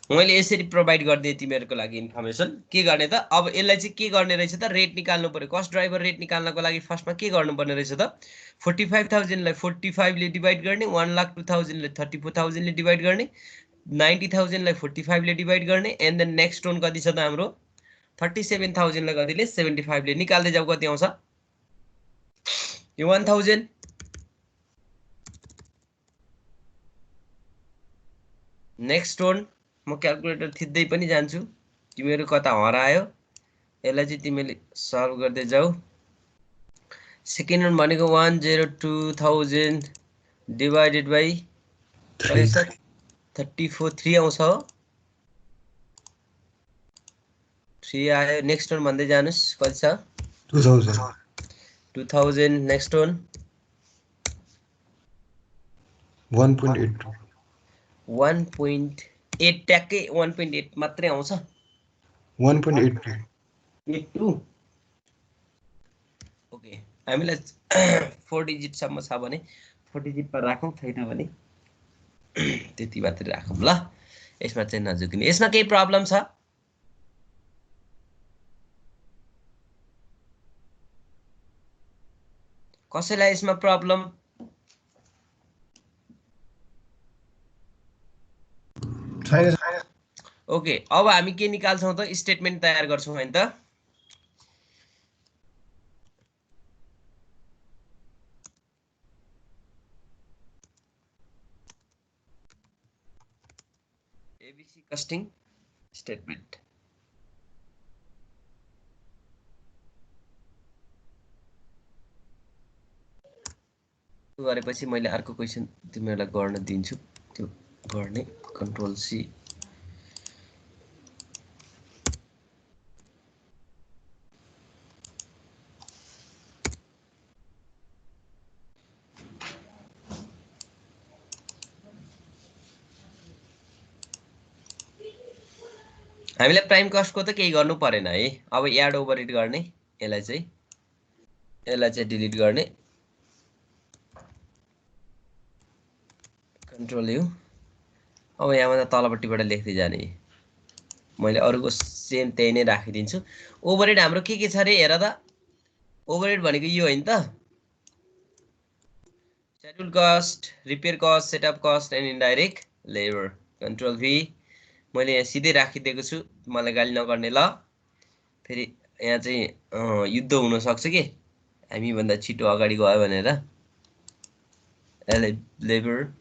S1: मैले यसरी प्रोभाइड गरिदिएँ तिमीहरूको लागि इन्फर्मेसन। के गर्ने त, अब यसलाई चाहिँ के गर्ने रहेछ त, रेट निकाल्नु पर्यो। कस्ट ड्राइभर रेट निकाल्नको लागि फर्स्टमा के गर्नुपर्ने रहेछ त, 45,000 लाई 45 ले डिभाइड गर्ने, 1,02,000 ले 34,000 ले डिभाइड गर्ने, 90,000 लाई 45 ले डिभाइड गर्ने, एन्ड देन नेक्स्ट वन कति छ त हाम्रो 37,000 लाई कतिले 75 ले। निकाल्दै जाऊ कति आउँछ, यो 1,000 नेक्स्ट वन। म क्याल्कुलेटर थिच्दै पनि जान्छु, तिमीहरू कता हरायो। यसलाई चाहिँ तिमीले सल्भ गर्दै जाऊ। सेकेन्ड वन भनेको 102,000 डिभाइडेड बाइ 34 3 आउँछ हो, 3 आयो। नेक्स्ट वन भन्दै जानुस् कति छ 2000। नेक्स्ट वन
S3: 1.8
S1: 1.8 ट्याक्कै 1.8 मात्रै आउँछ,
S3: 1.82
S1: ओके। हामीलाई 4 डिजिट सम्म छ भने 4 डिजिट पर राखौं, छैन भने त्यति मात्रै राखौं। ल यसमा चाहिँ नझुक्ने। यसमा केही प्रब्लम छ? कसैलाई यसमा प्रब्लम?
S2: छैन।
S1: ओके, अब हामी के निकाल्छौं त, स्टेटमेन्ट तयार गर्छौं हैन त। ABC costing statement. गरेपछि मैले अर्को क्वेशन तिमीहरूलाई गर्न दिन्छु, त्यो गर्ने। Control C. हामीलाई प्राइम कस्टको त केही गर्नु परेन है। अब एड ओभररिड गर्ने, यसलाई चाहिँ डिलिट गर्ने, कन्ट्रोल यु। अब यहाँबाट तलपट्टिबाट लेख्दै जाने। मैले अरूको सेम त्यही नै राखिदिन्छु। ओभरहेड हाम्रो के छ रे हेर त, ओभरहेड भनेको यो होइन त, schedule cost, repair cost, setup cost and indirect labour. Control भी मैले यहाँ सिधै राखिदिएको छु, मलाई गाली नगर्ने ल। फेरि यहाँ चाहिँ युद्ध हुन सक्छ के हामी भन्दा छिटो अगाडि गयो भनेर। लेबर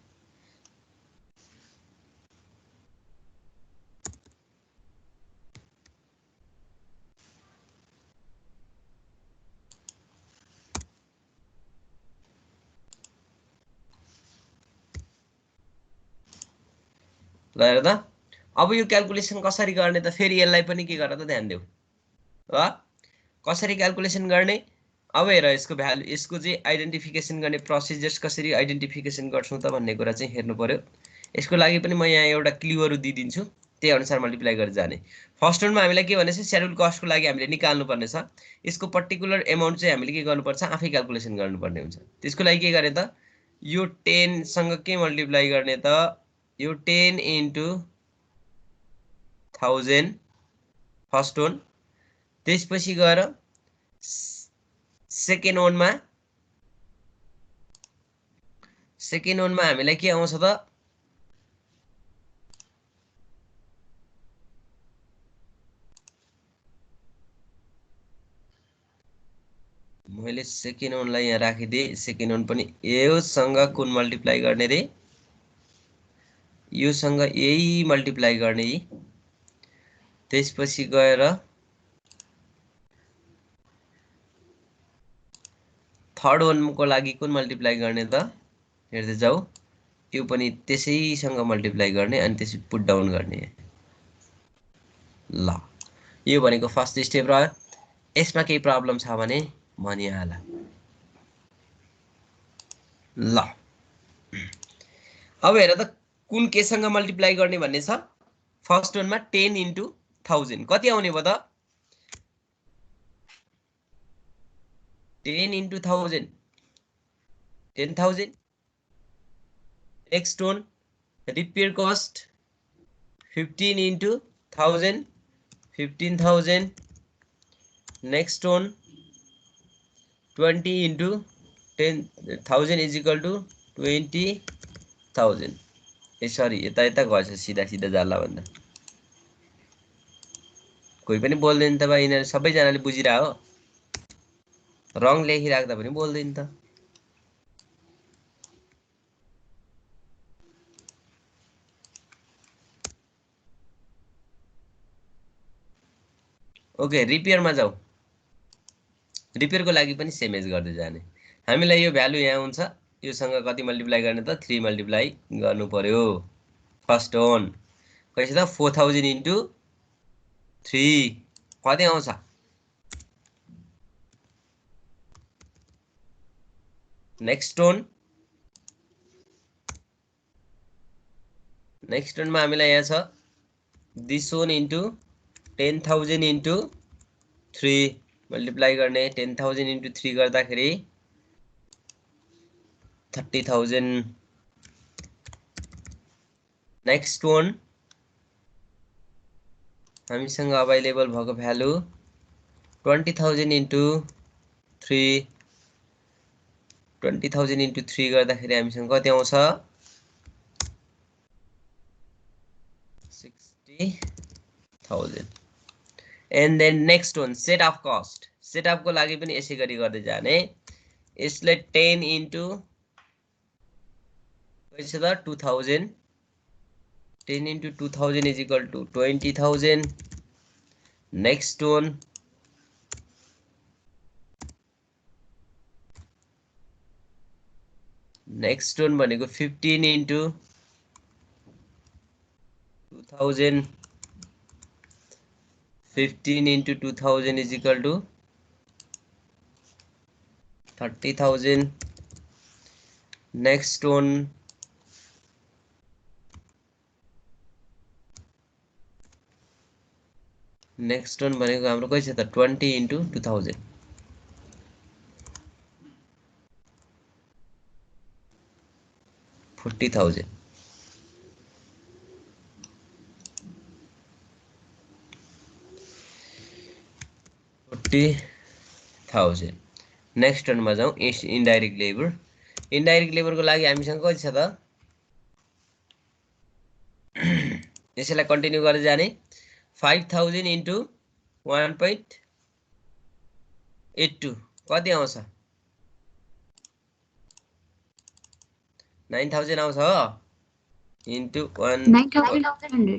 S1: ल हेर त, अब यो क्याल्कुलेसन कसरी गर्ने त, फेरि यसलाई पनि के गर त ध्यान देऊ ल, कसरी क्याल्कुलेसन गर्ने। अब हेर यसको भ्यालु, यसको चाहिँ आइडेन्टिफिकेसन गर्ने प्रोसिजर्स कसरी आइडेन्टिफिकेसन गर्छौँ त भन्ने कुरा चाहिँ हेर्नु पर्यो। यसको लागि पनि म यहाँ एउटा क्लुहरू दिइदिन्छु, त्यही अनुसार मल्टिप्लाई गरेर जाने। फर्स्ट वानमा हामीलाई के भनेछ, शेड्युल कस्टको लागि हामीले निकाल्नु पर्नेछ, यसको पर्टिकुलर एमाउन्ट चाहिँ हामीले के गर्नुपर्छ, आफै क्याल्कुलेसन गर्नुपर्ने हुन्छ। त्यसको लागि के गर्ने त, यो 10 सँग के मल्टिप्लाई गर्ने त, यो 10 इन्टु 1000 फर्स्ट वान, त्यसपछि गएर सेकेन्ड वानमा हामीलाई के आउँछ त, मैले सेकेन्ड वानलाई यहाँ राखिदिएँ, सेकेन्ड वान पनि योसँग कुन मल्टिप्लाई गर्ने रे, योसँग यही मल्टिप्लाई गर्ने। त्यसपछि गएर थर्ड वानको लागि कुन मल्टिप्लाई गर्ने त, हेर्दै जाऊ, यो पनि त्यसैसँग मल्टिप्लाई गर्ने अनि त्यसपछि पुट डाउन गर्ने। ल यो भनेको फर्स्ट स्टेप रह्यो। यसमा केही प्रब्लम छ भने भनिहाल। ल अब हेर त कुन केसँग मल्टिप्लाई गर्ने भन्ने छ। फर्स्ट वानमा 10 इन्टु 1000 कति आउने भयो त, 10 into 1000 10,000। Next one repair cost 15 into 1000 15,000। Next one 20 into 10,000 is equal to 20,000। ए सरी यता यता गएछ, सिधा सिधा जाला भन्दा कोही पनि बोल्दैन त बा, यिनीहरू सबैजनाले बुझिरह हो, रङ लेखिराख्दा पनि बोल्दैन त। ओके रिपेयरमा जाऊ, रिपेयरको लागि पनि सेमेज गर्दै जाने। हामीलाई यो भ्यालु यहाँ हुन्छ, योसँग कति मल्टिप्लाई गर्ने त, 3 मल्टिप्लाई गर्नु पर्यो। फर्स्ट वान कैसे त 4000 इन्टु 3 कति आउँछ, नेक्स्ट वानमा हामीलाई यहाँ छ this one into 10,000 into 3 multiply गर्ने। 10,000 इन्टु 3 गर्दाखेरि 30,000। नेक्स्ट वान हामीसँग अभाइलेबल भएको भ्यालु 20,000 इन्टु 3 20,000 इन्टु 3 गर्दाखेरि हामीसँग कति आउँछ, 60,000। And then next one set of cost, set अफको लागि पनि यसै गरी गर्दै जाने। यसलाई 10 इन्टु कैसे त 2000 10 into 2000 is equal to 20,000। Next one भनेको 15 into 2000 15 into 2000 is equal to 30,000। Next one भनेको हाम्रो कति छ त 20 इन्टु 2000 40,000। 50,000 नेक्स्ट टर्नमा जाउँ इनडाइरेक्ट लेबर इनडाइरेक्ट लेबरको लागि हामीसँग कति छ त यसैलाई कन्टिन्यू गर्दै जाने 5,000 इन्टु 1.82 कति आउँछ 9,000 आउँछ हो इन्टु 1
S4: 9,100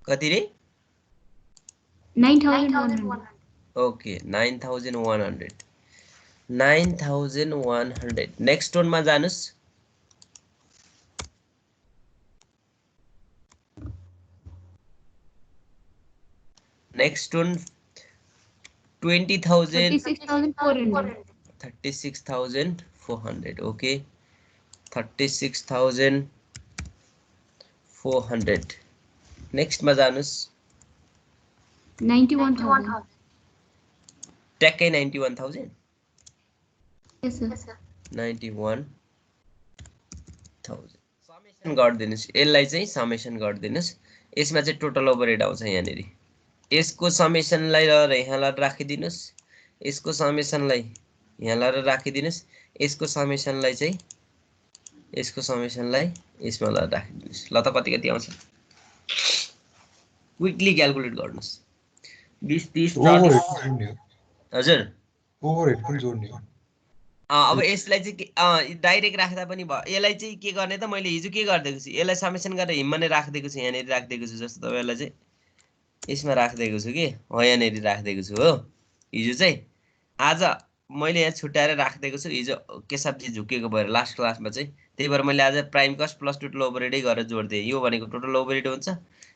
S1: कति रे
S4: 9,100
S1: ओके 9,100 नेक्स्ट टर्नमा जानुस् नेक्स्ट वन 20,000 36,400 okay 36,400 नेक्स्ट मा जानुस्
S4: 91,000
S1: ट्याक्कै 91,000
S4: yes sir
S1: 91,000 समेसन गर्दिनुस् यसलाई चाहिँ समेसन गर्दिनुस् यसमा चाहिँ टोटल ओभरहेड आउँछ यहाँनेरि यसको समेसनलाई र यहाँ ला राखिदिनुस् यसको समेसनलाई यहाँ ला राखिदिनुस् यसको समेसनलाई चाहिँ यसको समेसनलाई यसमा ला राखिदिनुस् ल त कति कति आउँछ क्विकली क्याल्कुलेट गर्नुस् 20 30 40 हजुर
S3: ओभरहेड पनि जोड्ने हो
S1: अब यसलाई चाहिँ डाइरेक्ट राख्दा पनि भयो यसलाई चाहिँ के गर्ने त मैले हिजो के गर्दिएको छु यसलाई समेसन गरेर हिममा नै राखिदिएको छु यहाँनेरि राखिदिएको छु जस्तो तपाईहरुलाई चाहिँ यसमा राखिदिएको छु कि हो यहाँनेरि राखिदिएको छु हो हिजो चाहिँ आज मैले यहाँ छुट्याएर राखिदिएको छु हिजो केशवजी झुकेको भएर लास्ट क्लासमा चाहिँ त्यही भएर मैले आज प्राइम कस्ट प्लस टोटल ओभरहेडै गरेर जोड्दिएँ यो भनेको टोटल ओभरहेड हुन्छ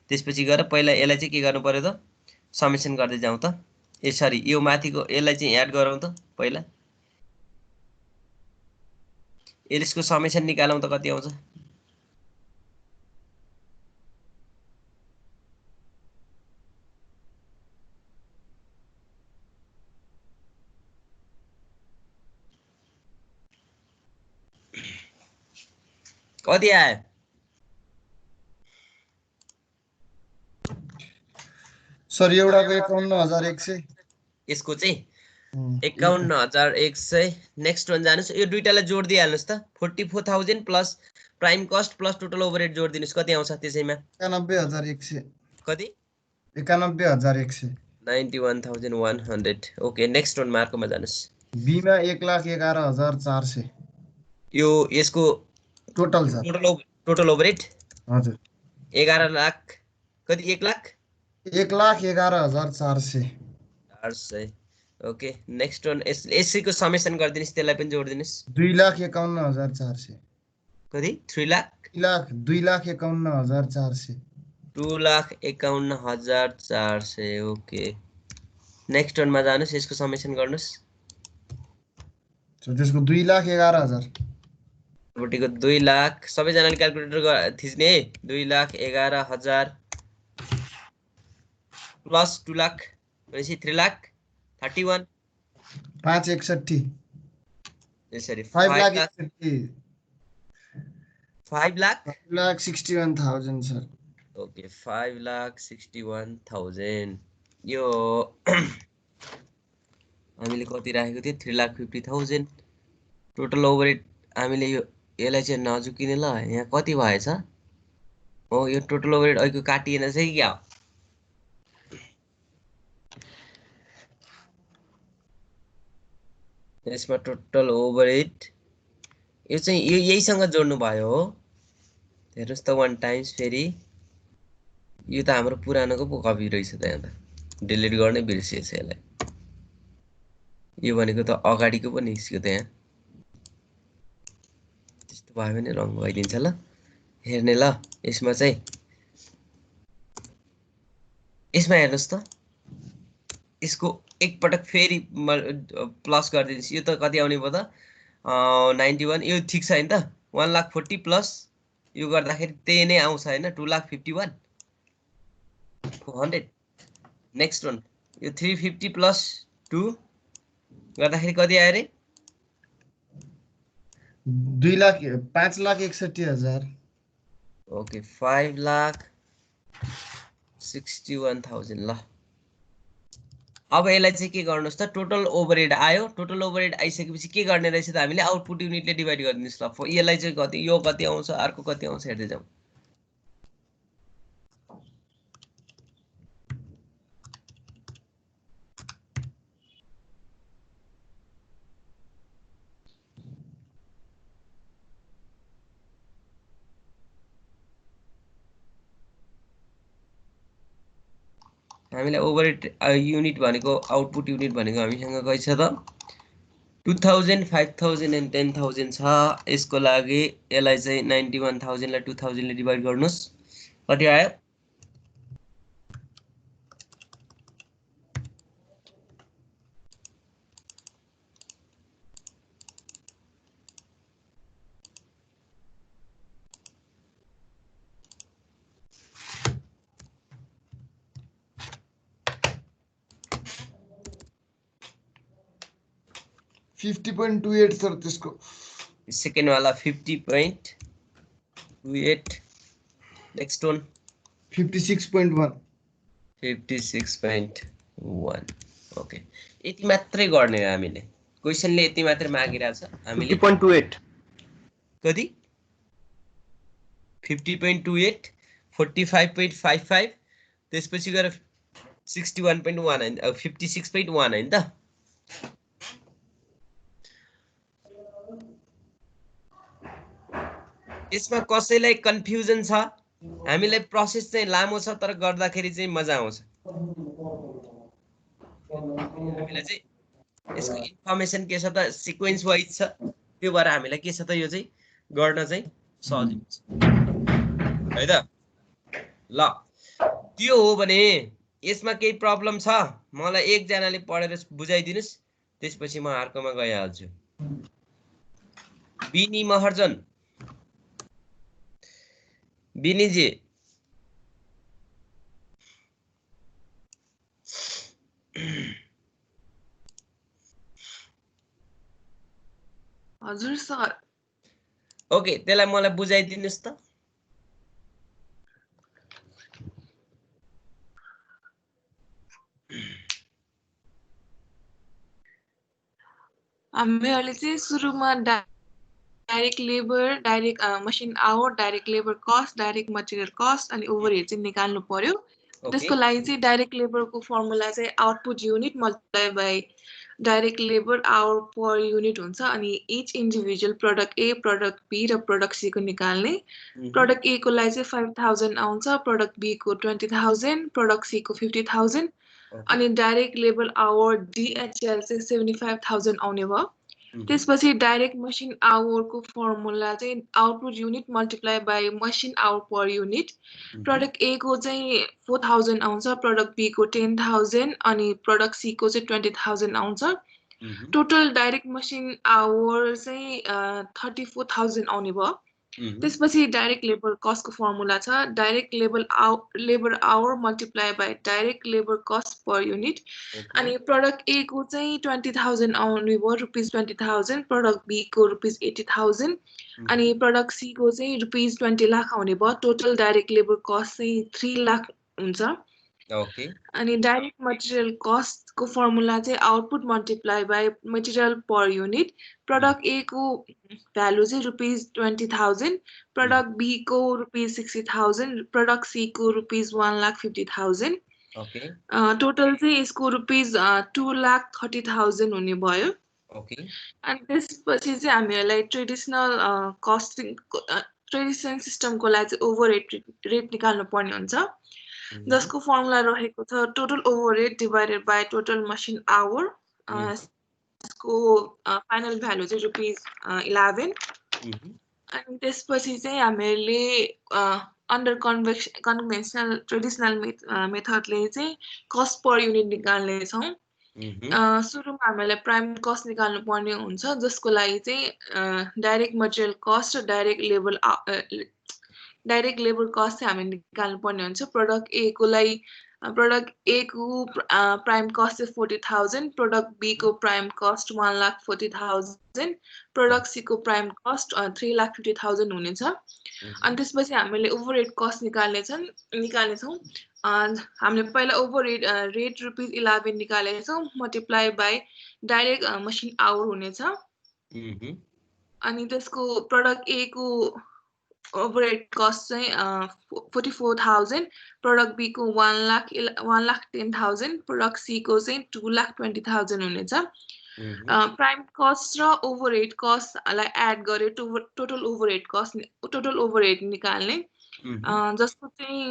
S1: त्यसपछि गएर पहिला यसलाई चाहिँ के गर्नु पर्यो त समेसन गर्दै जाउँ त ए सरी यो माथिको यसलाई चाहिँ एड गरौँ त पहिला यसको समेसन निकालौँ त कति आउँछ कति आयो
S2: सर एउटाको 51,100
S1: यसको चाहिँ 51,100 नेक्स्ट वन जानुस् यो दुईटालाई जोड दिइहाल्नुस् त 44,000 plus prime cost plus total overhead जोड दिनुस् कति आउँछ त्यसैमा
S2: 91,100 कति 91,100
S1: 91,100 ओके नेक्स्ट वन मार्कोमा जानुस्
S2: बी मा 1,11,400
S1: यो यसको
S2: टोटल सर
S1: टोटल ओभरहेड
S2: हजुर
S1: 11 लाख कति 1 लाख
S2: 1,11,400
S1: 400 ओके नेक्स्ट वन एससी को समेसन गर्दिनुस् त्यसलाई पनि जोड्दिनुस्
S2: 2,51,400
S1: कति 3 लाख
S2: 2,51,400
S1: 2,51,400 ओके नेक्स्ट वनमा जानुस् यसको समेसन गर्नुस्
S2: त्यसको 2,11,000
S1: पट्टिको 2 लाख सबैजनाले क्याल्कुलेटर थिच्ने है 2,11,000 प्लस 2 लाख भनेपछि 3 लाख 31
S2: 5,61
S1: यसरी
S2: 5,61
S1: 5,61,000
S2: सर
S1: ओके 5,61,000 यो हामीले कति राखेको थियो 3,50,000 टोटल ओभरहेड हामीले यसलाई चाहिँ नझुकिने ल यहाँ कति भएछ हो यो टोटल ओभरहेड अहिले काटिएन चाहिँ क्या हो यसमा टोटल ओभरहेड यो चाहिँ यो यहीसँग जोड्नु भयो हो हेर्नुस् त 1 टाइम्स फेरि यो त हाम्रो पुरानोको पो कपी रहेछ त यहाँ त डिलिट गर्नै बिर्सिएछ यसलाई यो भनेको त अगाडिको पो निस्क्यो त यहाँ त्यस्तो भयो भने रङ भइदिन्छ ल हेर्ने ल यसमा चाहिँ यसमा हेर्नुस् त यसको एकपटक फेरि प्लस गरिदिनुस् यो त कति आउने भयो त 91 यो ठिक छ हैन त 1,40,000 प्लस यो गर्दाखेरि त्यही नै आउँछ हैन 2,51,400 नेक्स्ट वन यो 350 प्लस 2 गर्दाखेरि कति आयो रे
S2: 5,61,000
S1: ओके 5,61,000 ल अब यसलाई चाहिँ के गर्नुस् त टोटल ओभरहेड आयो टोटल ओभरहेड आइसकेपछि के गर्ने रहेछ त हामीले आउटपुट युनिटले डिभाइड गरिदिनुस् ल यसलाई चाहिँ कति यो कति आउँछ अर्को कति आउँछ हेर्दै जाउँ हामीलाई ओभरहेड युनिट भनेको आउटपुट युनिट भनेको हामीसँग कति छ त 2000 5000 and 10000 छ यसको लागि यसलाई चाहिँ 91000 लाई 2000 ले डिभाइड गर्नुस् कति आयो
S2: $50.28 सर त्यसको
S1: सेकेन्ड वाला 50.28 नेक्स्ट वन
S2: 56.1
S1: 56.1 ओके यति मात्रै गर्ने हो हामीले क्वेशनले यति मात्रै मागिरहेछ हामीले
S5: 50.28
S1: कति 50.28 45.55 त्यसपछि गएर 61.1 हैन 56.1 हैन त यसमा कसैलाई कन्फ्युजन छ हामीलाई प्रोसेस चाहिँ लामो छ तर गर्दाखेरि चाहिँ मजा आउँछ हामीलाई चाहिँ यसको इन्फर्मेसन के छ त सिक्वेन्स वाइज छ त्यो भएर हामीलाई के छ त यो चाहिँ गर्न चाहिँ सजिलो छ है त ल त्यो हो भने यसमा केही प्रब्लम छ मलाई एकजनाले पढेर बुझाइदिनुस् त्यसपछि म अर्कोमा गइहाल्छु बिनी महर्जन बिनीजी
S6: हजुर सर
S1: ओके त्यसलाई मलाई बुझाइदिनुस् त
S6: हामीले चाहिँ सुरुमा direct labour direct machine hour direct labour cost direct material cost अनि ओभरहेड चाहिँ निकाल्नु पर्यो त्यसको लागि चाहिँ डाइरेक्ट लेबरको फर्मुला चाहिँ output unit multiply by direct labour hour per unit हुन्छ अनि each individual product A product B र प्रोडक्ट सी को निकाल्ने प्रोडक्ट ए को लागि चाहिँ 5000 आउँछ प्रोडक्ट बी को 20000 प्रोडक्ट सी को 50000 अनि डाइरेक्ट लेबर आवर डिएचएल चाहिँ 75000 आउने भयो त्यसपछि डाइरेक्ट मसिन आवरको फर्मुला चाहिँ output unit multiply by machine hour per unit product A को चाहिँ 4000 आउँछ प्रोडक्ट बी को 10000 अनि प्रोडक्ट सी को चाहिँ 20000 आउँछ टोटल डाइरेक्ट मसिन आवर चाहिँ 34000 आउने भयो त्यसपछि डाइरेक्ट लेबर कस्टको फर्मुला छ direct labour hour multiply by direct labour cost per unit अनि प्रोडक्ट ए को चाहिँ 20000 आउने भयो ₹20000 प्रोडक्ट बी को ₹80000 अनि प्रोडक्ट सी को चाहिँ ₹20 लाख आउने भयो टोटल डाइरेक्ट लेबर कस्ट चाहिँ 3 लाख हुन्छ
S1: ओके
S6: अनि डाइरेक्ट मटेरियल कस्टको फर्मुला चाहिँ output multiply by material per unit product A को भ्यालु चाहिँ ₹20000 प्रोडक्ट बी को ₹60000 प्रोडक्ट सी को ₹1,50,000
S1: ओके
S6: टोटल चाहिँ यसको ₹2,30,000 हुने भयो
S1: ओके
S6: अनि त्यसपछि चाहिँ हामीहरूलाई ट्रेडिसनल कस्टिङ ट्रेडिसनल सिस्टमको लागि चाहिँ ओभरहेड रेट निकाल्नु पर्ने हुन्छ जसको फर्मुला रहेको छ total overhead divided by total machine hour यसको फाइनल भ्यालु चाहिँ ₹11 अनि त्यसपछि चाहिँ हामीले अन्डर कन्भेन्सनल ट्रेडिसनल मेथडले चाहिँ कस्ट पर युनिट निकाल्ने छौँ सुरुमा हामीलाई प्राइम कस्ट निकाल्नु पर्ने हुन्छ जसको लागि चाहिँ डाइरेक्ट मटेरियल कस्ट र डाइरेक्ट लेबर कस्ट चाहिँ हामीले निकाल्नु पर्ने हुन्छ प्रोडक्ट ए को लागि प्रोडक्ट ए को प्राइम कस्ट चाहिँ 40000 प्रोडक्ट बी को प्राइम कस्ट 1,40,000 प्रोडक्ट सी को प्राइम कस्ट 3,50,000 हुनेछ अनि त्यसपछि हामीले ओभरहेड कस्ट निकाल्नेछौँ हामीले पहिला ओभर रेट ₹11 निकालेको छौँ multiply by direct machine hour हुनेछ अनि त्यसको प्रोडक्ट ए को ओभरहेड कस्ट चाहिँ 44,000 प्रोडक्ट बी को 1,10,000 प्रोडक्ट सी को चाहिँ 2,20,000 हुनेछ प्राइम कस्ट र ओभरहेड कस्टलाई एड गरे टोटल ओभरहेड निकाल्ने जसको चाहिँ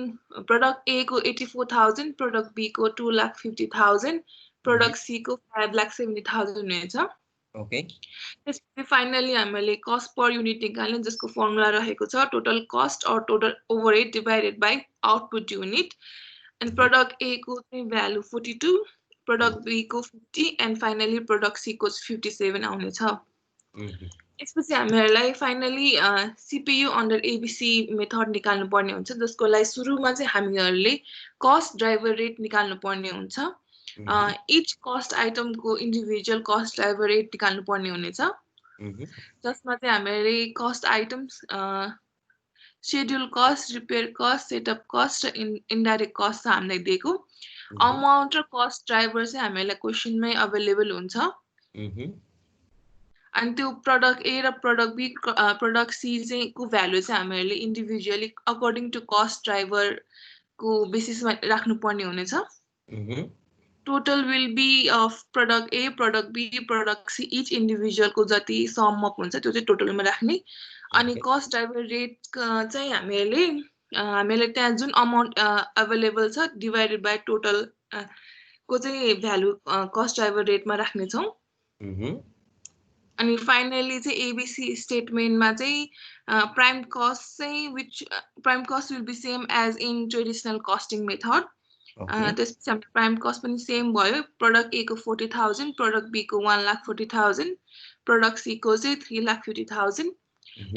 S6: प्रोडक्ट ए को 84,000 प्रोडक्ट बी को 2,50,000 प्रोडक्ट सी को 5,70,000 हुनेछ
S1: ओके
S6: त्यसपछि फाइनली हामीले कस्ट पर युनिट निकाल्ने जसको फर्मुला रहेको छ टोटल कस्ट और total overhead divided by output unit अनि प्रोडक्ट ए को चाहिँ भ्यालु 42 प्रोडक्ट बी को 50 एन्ड फाइनली प्रोडक्ट सी को 57 आउनेछ यसपछि हामीहरूलाई finally CPU under ABC method निकाल्नु पर्ने हुन्छ जसको लागि सुरुमा चाहिँ हामीहरूले कस्ट ड्राइभर रेट निकाल्नु पर्ने हुन्छ each cost item को individual cost driver rate निकाल्नु पर्ने हुनेछ जसमा चाहिँ हामीले cost items schedule cost repair cost setup cost र indirect cost हामीलाई दिएको amount र cost driver चाहिँ हामीलाई क्वेशन मै अवेलेबल हुन्छ अनि त्यो प्रोडक्ट ए र प्रोडक्ट बी प्रोडक्ट सी चाहिँ को भ्यालु चाहिँ हामीहरूले individually according to cost driver को बेसिसमा राख्नु पर्ने हुनेछ total will be of product A, product B, product C, each individual को जति sum up हुन्छ त्यो चाहिँ टोटलमा राख्ने अनि cost driver rate चाहिँ हामीले त्यहाँ जुन अमाउन्ट अवेलेबल छ डिवाइडेड बाइ टोटल को चाहिँ भ्यालु cost driver rate मा राख्ने छौं अनि फाइनली चाहिँ एबीसी स्टेटमेन्टमा चाहिँ प्राइम कस्ट चाहिँ which prime cost will be same as in traditional costing method त्यसपछि हाम्रो प्राइम कस्ट पनि सेम भयो प्रोडक्ट ए को 40,000 प्रोडक्ट बी को 1,40,000 प्रोडक्ट सी को चाहिँ 3,50,000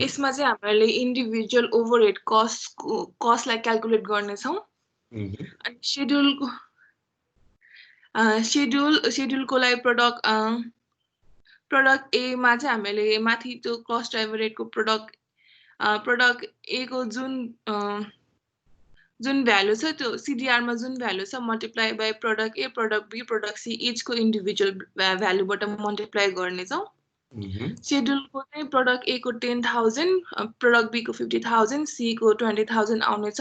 S6: यसमा चाहिँ हामीले इन्डिभिजुअल ओभरहेड कस्टलाई क्याल्कुलेट गर्ने छौं अनि शेड्युलको लागि प्रोडक्ट ए मा चाहिँ हामीले माथि त्यो कस्ट ड्राइभर रेटको प्रोडक्ट ए को जुन भ्यालु छ त्यो सीडीआर मा जुन भ्यालु छ multiply by product A product B product C each को इन्डिभिजुअल भ्यालुबाट मल्टिप्लाई गर्ने छौं शेड्युल को चाहिँ प्रोडक्ट ए को 10,000 प्रोडक्ट बी को 50,000 सी को 20,000 आउने छ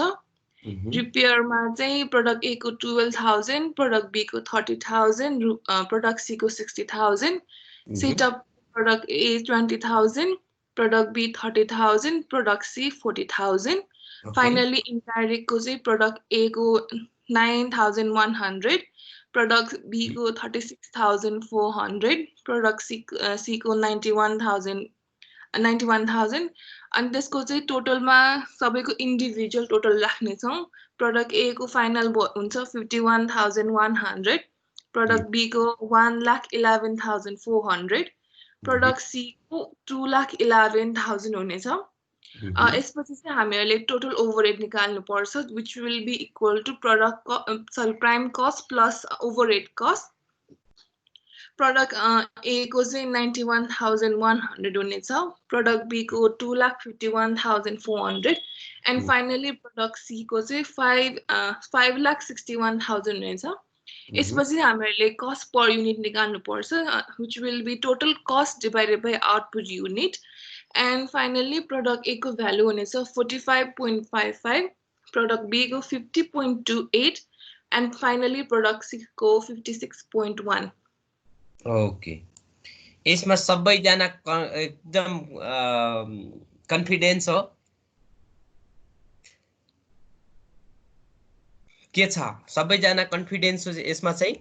S6: रिपेयर मा चाहिँ प्रोडक्ट ए को 12,000 प्रोडक्ट बी को 30,000 प्रोडक्ट सी को 60,000 setup product A 20,000 product B 30,000 product C 40,000 finally indirect को चाहिँ प्रोडक्ट ए को 9,100 प्रोडक्ट बी को 36,400 प्रोडक्ट सी को 91,000 अनि त्यसको चाहिँ टोटलमा सबैको इन्डिभिजुअल टोटल राख्ने छौं प्रोडक्ट ए को फाइनल हुन्छ 51,100 प्रोडक्ट बी को 1,11,400 प्रोडक्ट सी को 2,11,000 हुनेछ यसपछि चाहिँ हामीहरूले टोटल ओभरहेड निकाल्नु पर्छ which will be equal to prime cost plus overhead cost product A को चाहिँ 91,100 हुनेछ प्रोडक्ट बी को 2,51,400 एन्ड फाइनली प्रोडक्ट सी को चाहिँ 5,61,000 हुनेछ यसपछि हामीहरूले कस्ट पर युनिट निकाल्नु पर्छ which will be total cost divided by output unit and finally product A को value हुनेछ 45.55 product B को 50.28 and finally product C को 56.1
S1: ओके यसमा सबैजना एकदम कन्फिडेन्स हो के छ सबैजना कन्फिडेन्स हो यसमा चाहिँ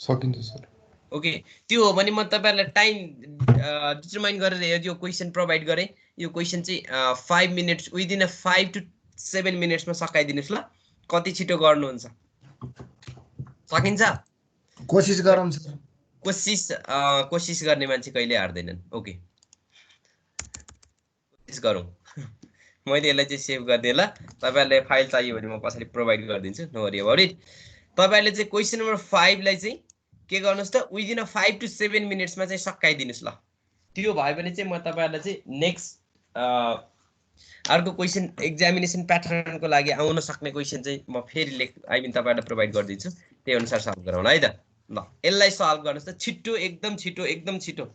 S3: सकिन्छ सर
S1: ओके त्यो हो भने म तपाईहरुलाई टाइम डिटरमाइन गरेर यो क्वेशन प्रोवाइड गरे यो क्वेशन चाहिँ 5 मिनेट्स विदिन 5 to 7 मिनेट्समा सकाइदिनुस् ल कति छिटो गर्नुहुन्छ सकिन्छ
S2: कोशिश गरौँ सर
S1: कोशिश गर्ने मान्छे कहिले हार्दैनन् ओके कोशिश गरौँ मैले यसलाई चाहिँ सेभ गर्दिए ल तपाईहरुलाई फाइल चाहियो भने म पछाडी प्रोवाइड गरिदिन्छु नो वरी अबाउट इट तपाईहरुले चाहिँ क्वेशन नम्बर 5 लाई चाहिँ के गर्नुस् त विदिन 5 to 7 मिनेट्समा चाहिँ सकाइदिनुस् ल त्यो भयो भने चाहिँ म तपाईहरुलाई चाहिँ नेक्स्ट अर्को क्वेशन एक्जामिनेसन प्याटर्नको लागि आउन सक्ने क्वेशन चाहिँ म फेरि आई मिन तपाईहरुलाई प्रोभाइड गरिदिन्छु, त्यही अनुसार सल्भ गरौँ है त। ल यसलाई सल्भ गर्नुस् त, छिटो एकदम छिटो एकदम छिटो।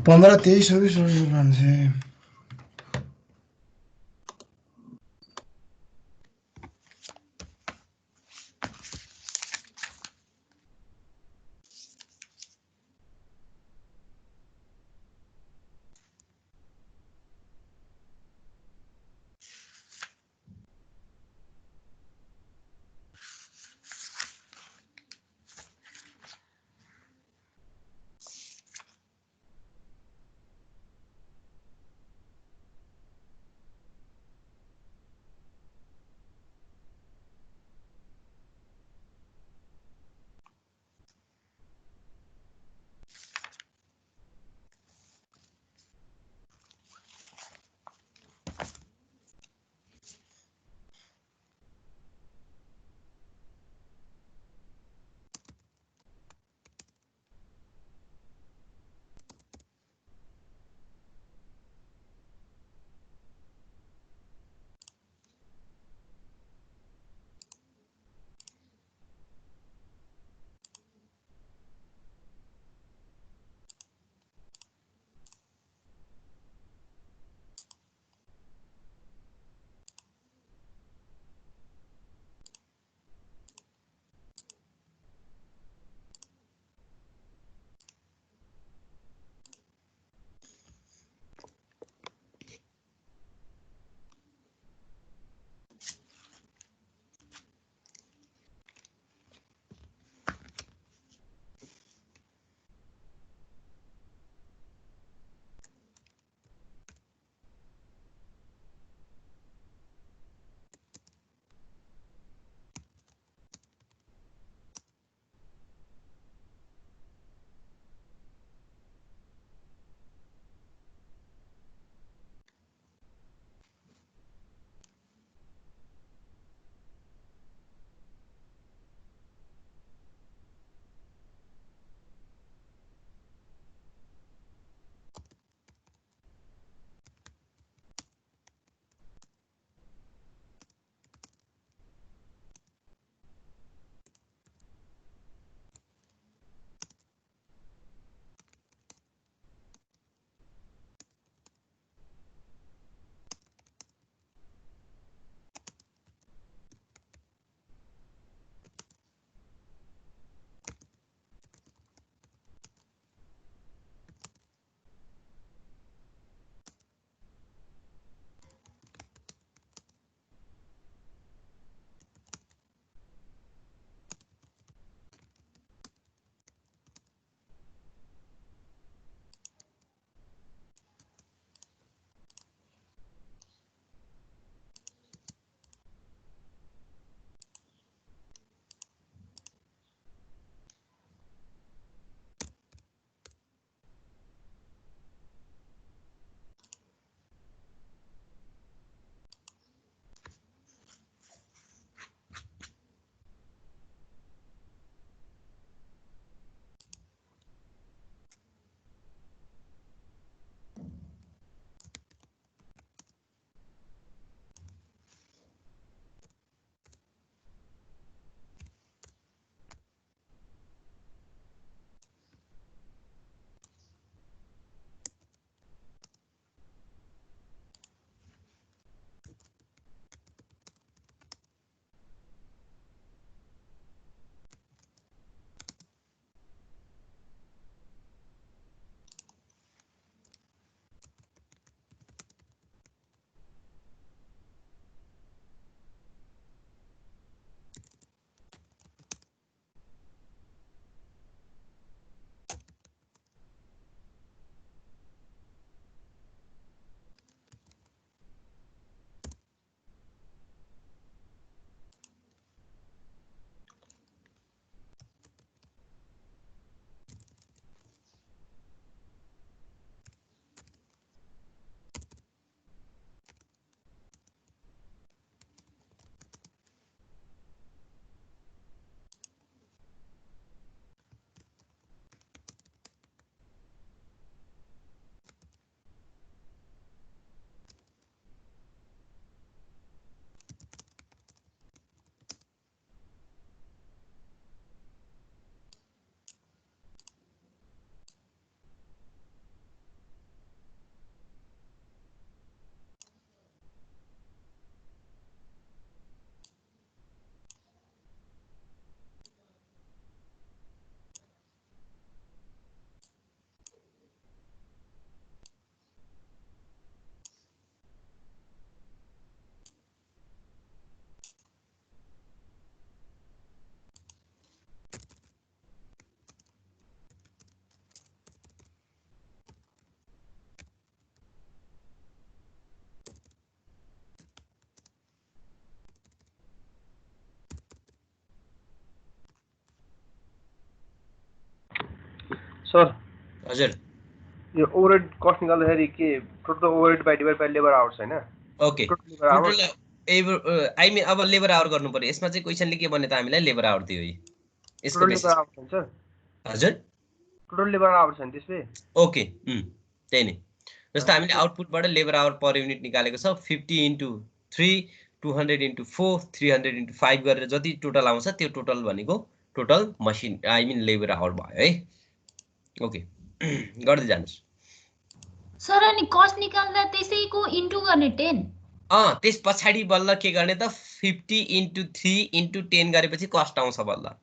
S2: पंद्रह 23 मान्छे
S5: सर
S1: हजुर
S5: यो ओभरहेड कस्ट निकाल्दाखेरि के total overhead by divide by labour hours हैन
S1: okay
S5: total labour hours
S1: total I mean अब लेबर आवर गर्नु पर्यो यसमा चाहिँ क्वेशनले के भने त हामीलाई लेबर आवर दियो यसको
S5: टोटल
S1: बेसिस
S5: लेबर आवर्स हैन सर
S1: हजुर
S5: टोटल लेबर आवर्स हैन त्यसले
S1: ओके त्यही नै जस्तो हामीले आउटपुटबाट लेबर आवर पर युनिट निकालेको छ 50 × 3 200 × 4 300 × 5 गरेर जति टोटल आउँछ त्यो टोटल भनेको total machine I mean labour hour भयो है ओके गर्दै जानुस्
S4: सर अनि कस्ट निकाल्दा त्यसैको इन्टु गर्ने 10
S1: त्यस पछाडि बल्ल के गर्ने त 50 × 3 × 10 गरेपछि कस्ट आउँछ बल्ल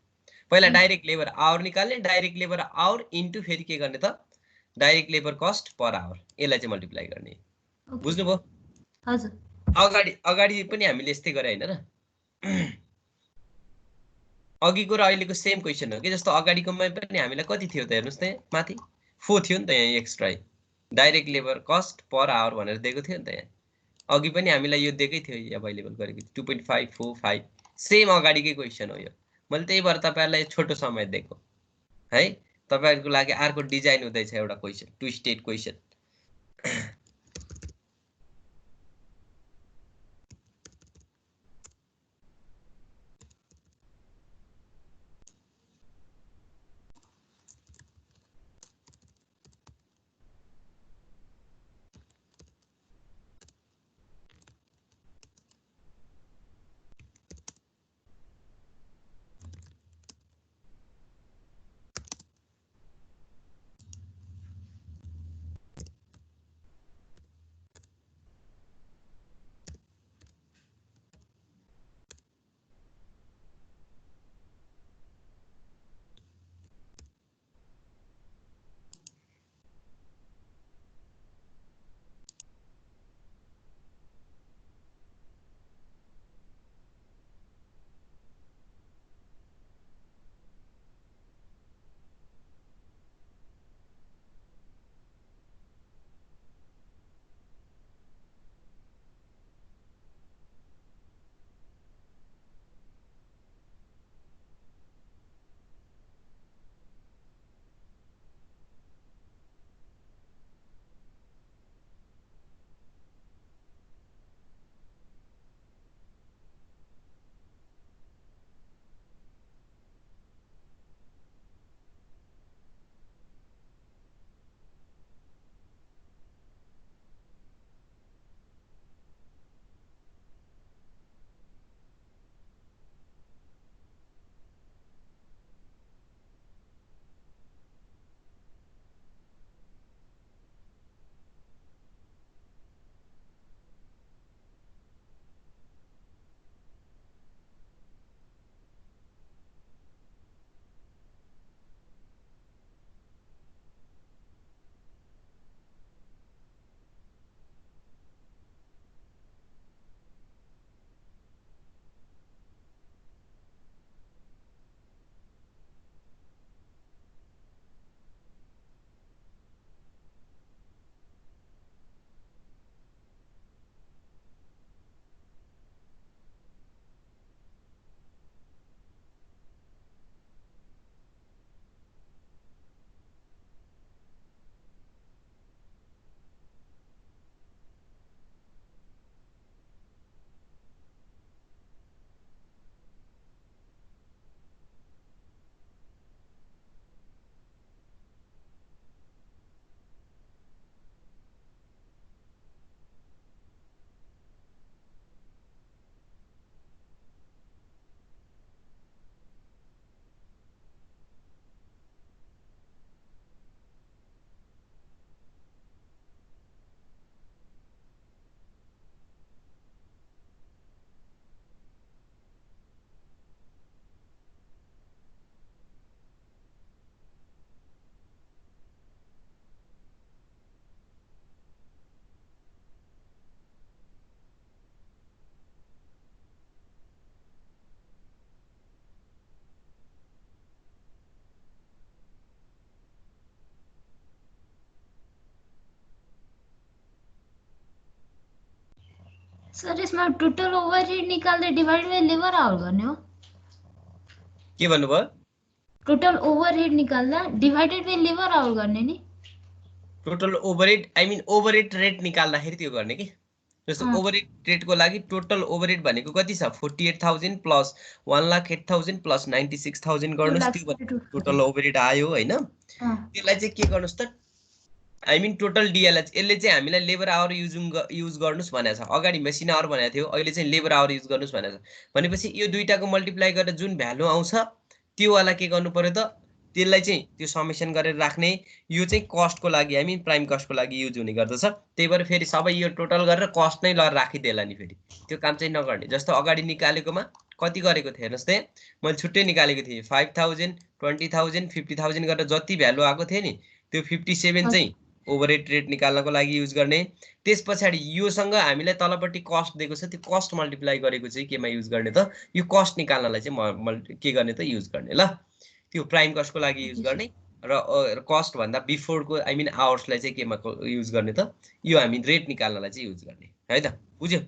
S1: पहिला डाइरेक्ट लेबर आवर निकाल्ने डाइरेक्ट लेबर आवर इन्टु फेरि के गर्ने त direct labour cost per our यसलाई चाहिँ मल्टिप्लाई गर्ने बुझ्नुभयो
S4: हजुर
S1: अगाडि पनि हामीले यस्तै गरे हैन र अघिको र अहिलेको सेम क्वेशन हो कि जस्तो अगाडिकोमा पनि हामीलाई कति थियो त हेर्नुस् त माथि 4 थियो नि त यहाँ extra direct labour cost per our भनेर दिएको थियो नि त यहाँ अघि पनि हामीलाई यो दिएकै थियो अवेलेबल गरेको 2.545 सेम अगाडिकै क्वेशन हो यो मैले त्यही भएर तपाईहरुलाई छोटो समय दिएको है तपाईहरुको लागि अर्को डिजाइन हुँदैछ एउटा question to state question
S4: sir यसमा टोटल ओभरहेड निकाल्दै डिभाइड बाइ लेबर आवर गर्ने हो
S1: के भन्नुभयो
S4: टोटल ओभरहेड निकाल्दा डिभाइडेड बाइ लेबर आवर गर्ने नि
S1: total overhead I mean overhead rate निकाल्दाखेरि त्यो गर्ने कि जस्तो ओभरहेड रेटको लागि टोटल ओभरहेड भनेको कति छ 48,000 प्लस 1,08,000 प्लस 96,000 गर्नुस् त्यो टोटल ओभरहेड आयो हैन त्यसलाई चाहिँ के गर्नुस् त आई मिन टोटल डिएलएच यसले चाहिँ हामीलाई लेबर आवर युज गर्नुस् भनेको छ अगाडि मेसिन आवर भनेको थियो अहिले चाहिँ लेबर आवर युज गर्नुस् भनेको छ भनेपछि यो दुईटाको मल्टिप्लाई गरेर जुन भ्यालु आउँछ त्यो वाला के गर्नु पर्यो त त्यसलाई चाहिँ त्यो समेसन गरेर राख्ने यो चाहिँ कस्टको लागि आई मिन प्राइम कस्टको लागि युज हुने गर्दछ त्यही भएर फेरि सबै यो टोटल गरेर कस्ट नै ल राखिदेला नि फेरि त्यो काम चाहिँ नगर्ने जस्तो अगाडि निकालेकोमा कति गरेको थियो हेर्नुहोस् त मैले छुट्टै निकालेको थिएँ 5,000 20,000 50,000 गरेर जति भ्यालु आएको थियो नि त्यो 57 चाहिँ ओभरहेड रेट निकाल्नको लागि युज गर्ने त्यस पछाडि योसँग हामीलाई तलपट्टि कस्ट दिएको छ त्यो कस्ट मल्टिप्लाई गरेको चाहिँ केमा युज गर्ने त यो कस्ट निकाल्नलाई चाहिँ के गर्ने त युज गर्ने ल त्यो प्राइम कस्टको लागि युज गर्ने र कस्ट भन्दा बिफोरको आई मिन आवर्सलाई चाहिँ केमा युज गर्ने त यो हामी रेट निकाल्नलाई चाहिँ युज गर्ने है त बुझ्यो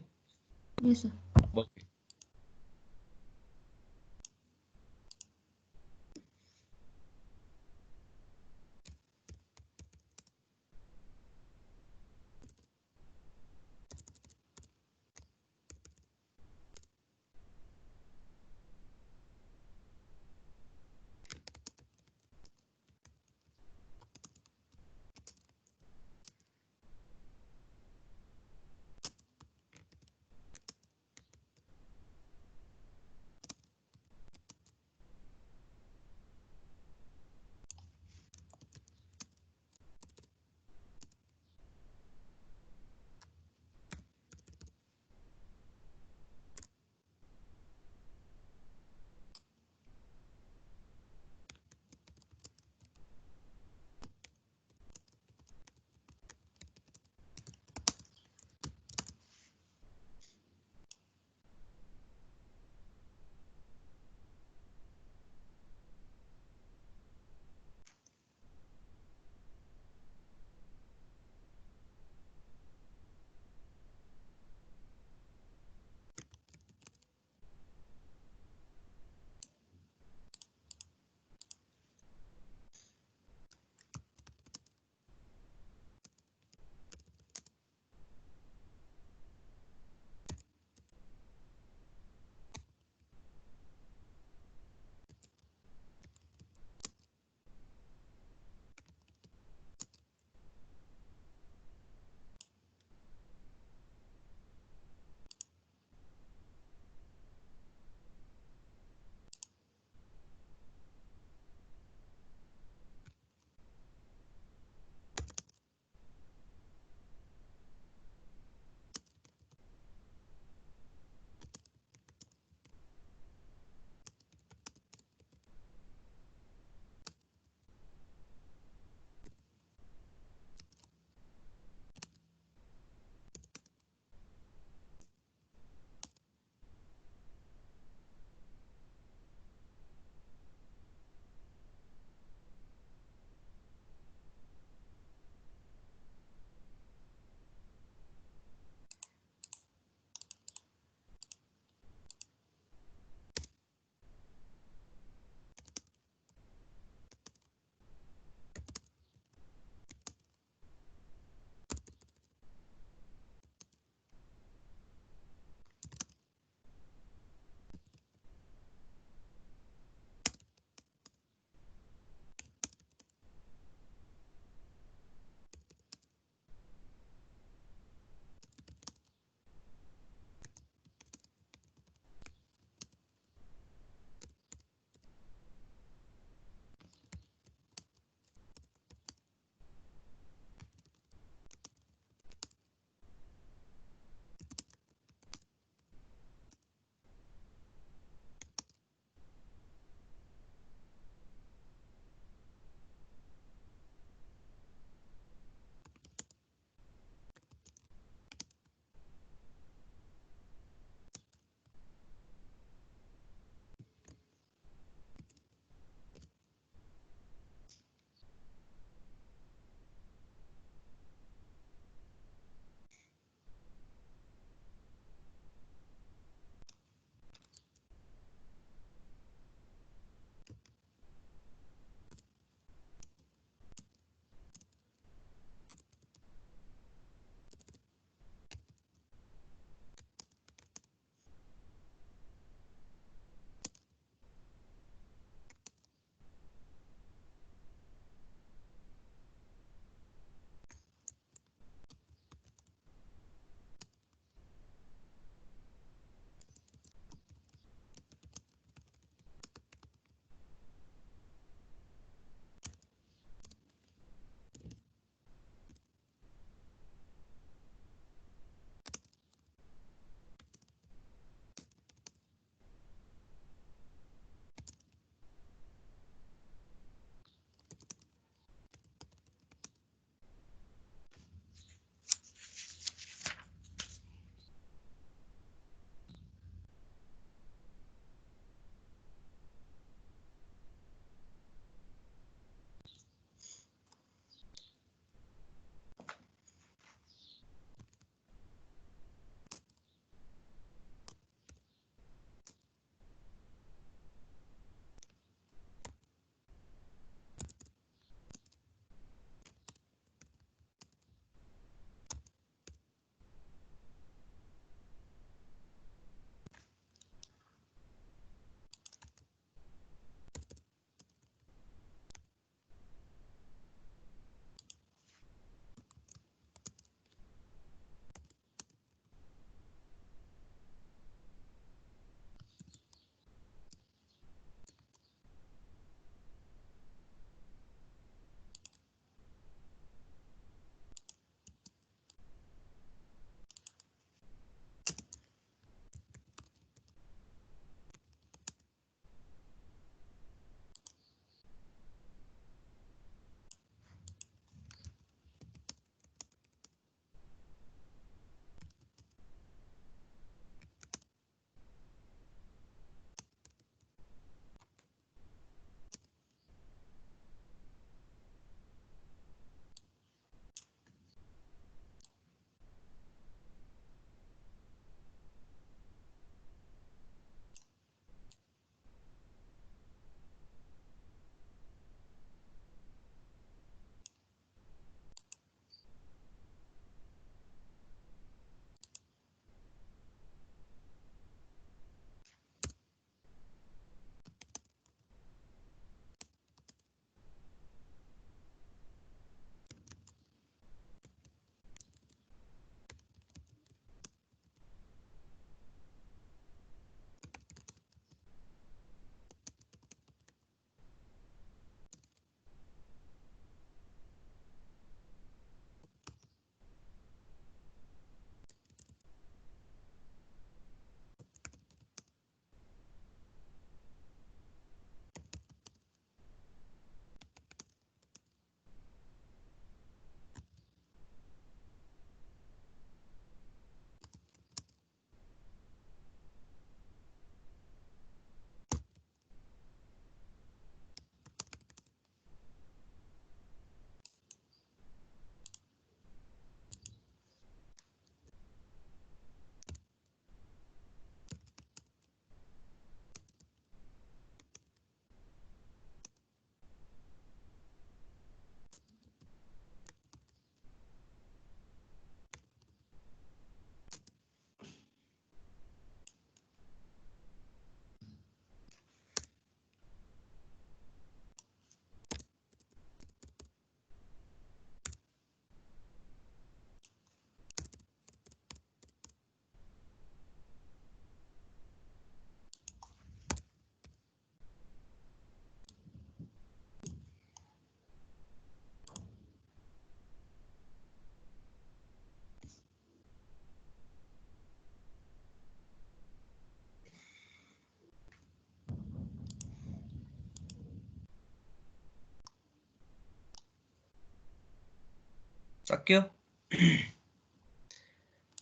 S1: सक्यो.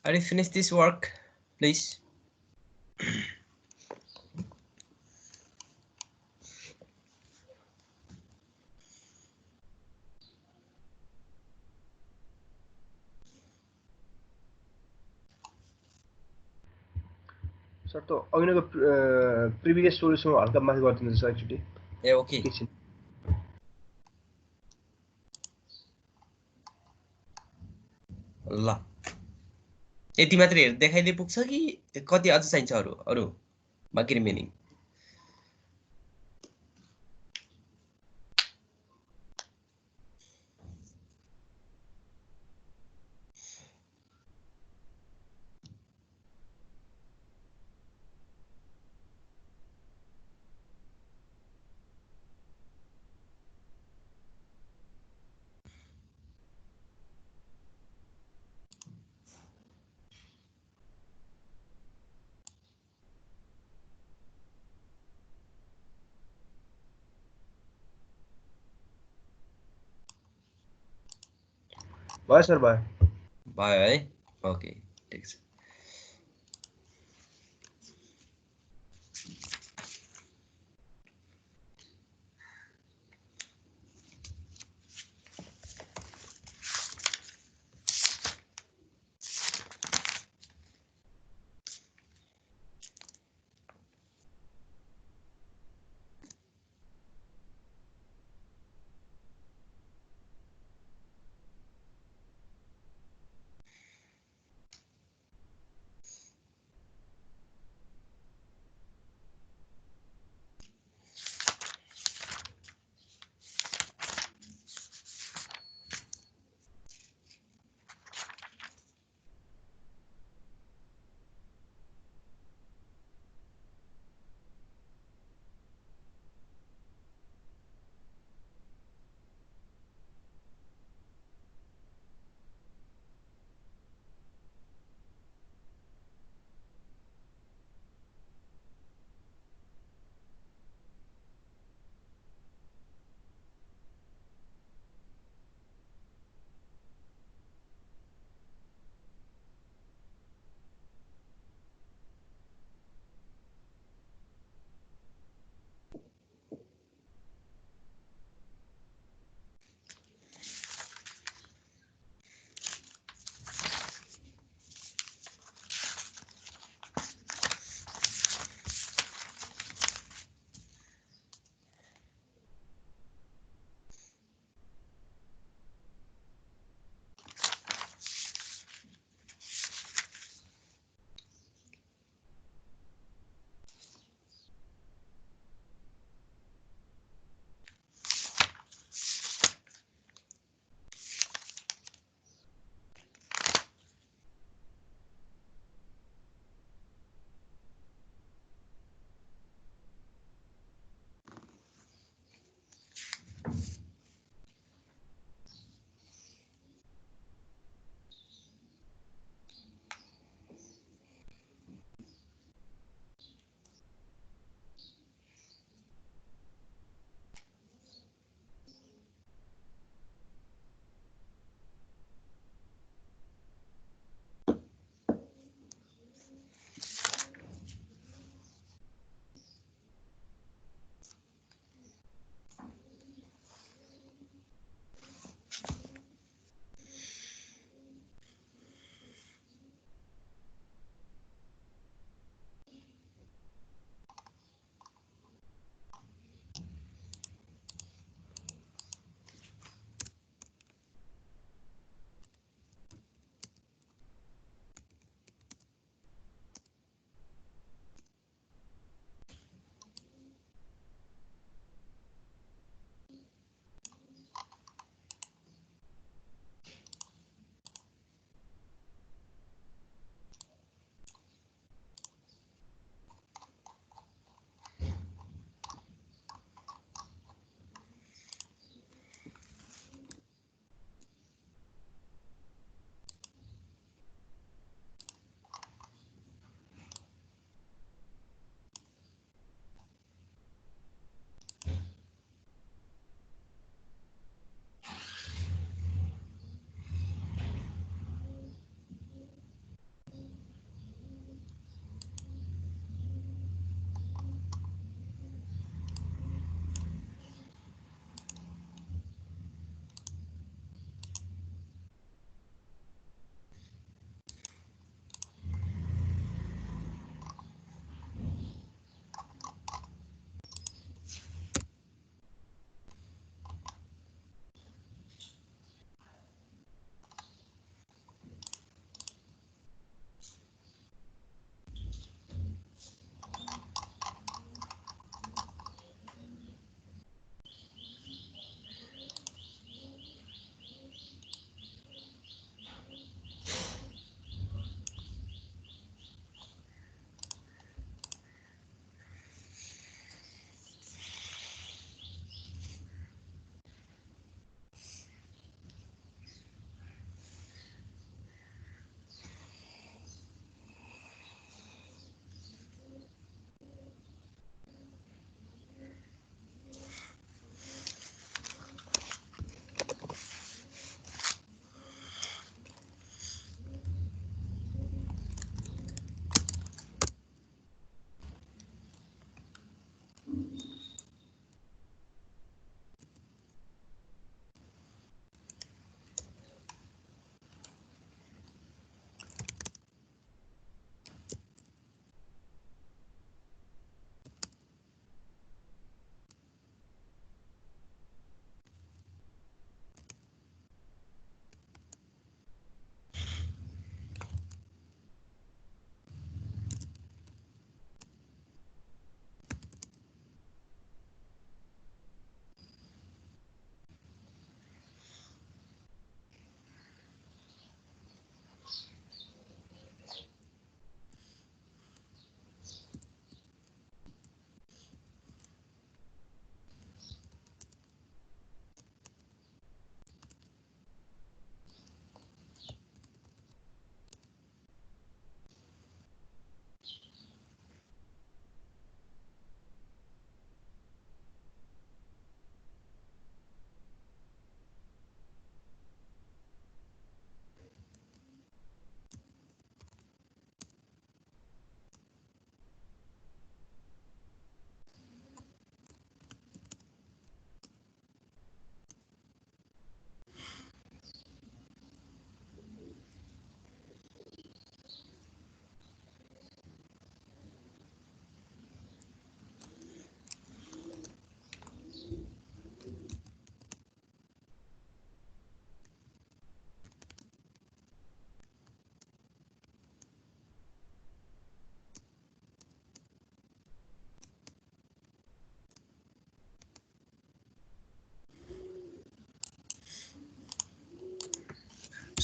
S1: Are you finish this work, please?
S5: Sir त अघिको प्रिभियस सोल्युसन हल्का माथि गरिदिनु सर एकचोटि
S1: ए ओके.
S5: एकछिन
S1: ल यति मात्र हेर देखाइदिए पुग्छ कि कति अझ चाहिन्छ अरु बाँकी रिमेनिङ?
S5: भयो सर भयो.
S1: भयो है. ओके ठिक छ.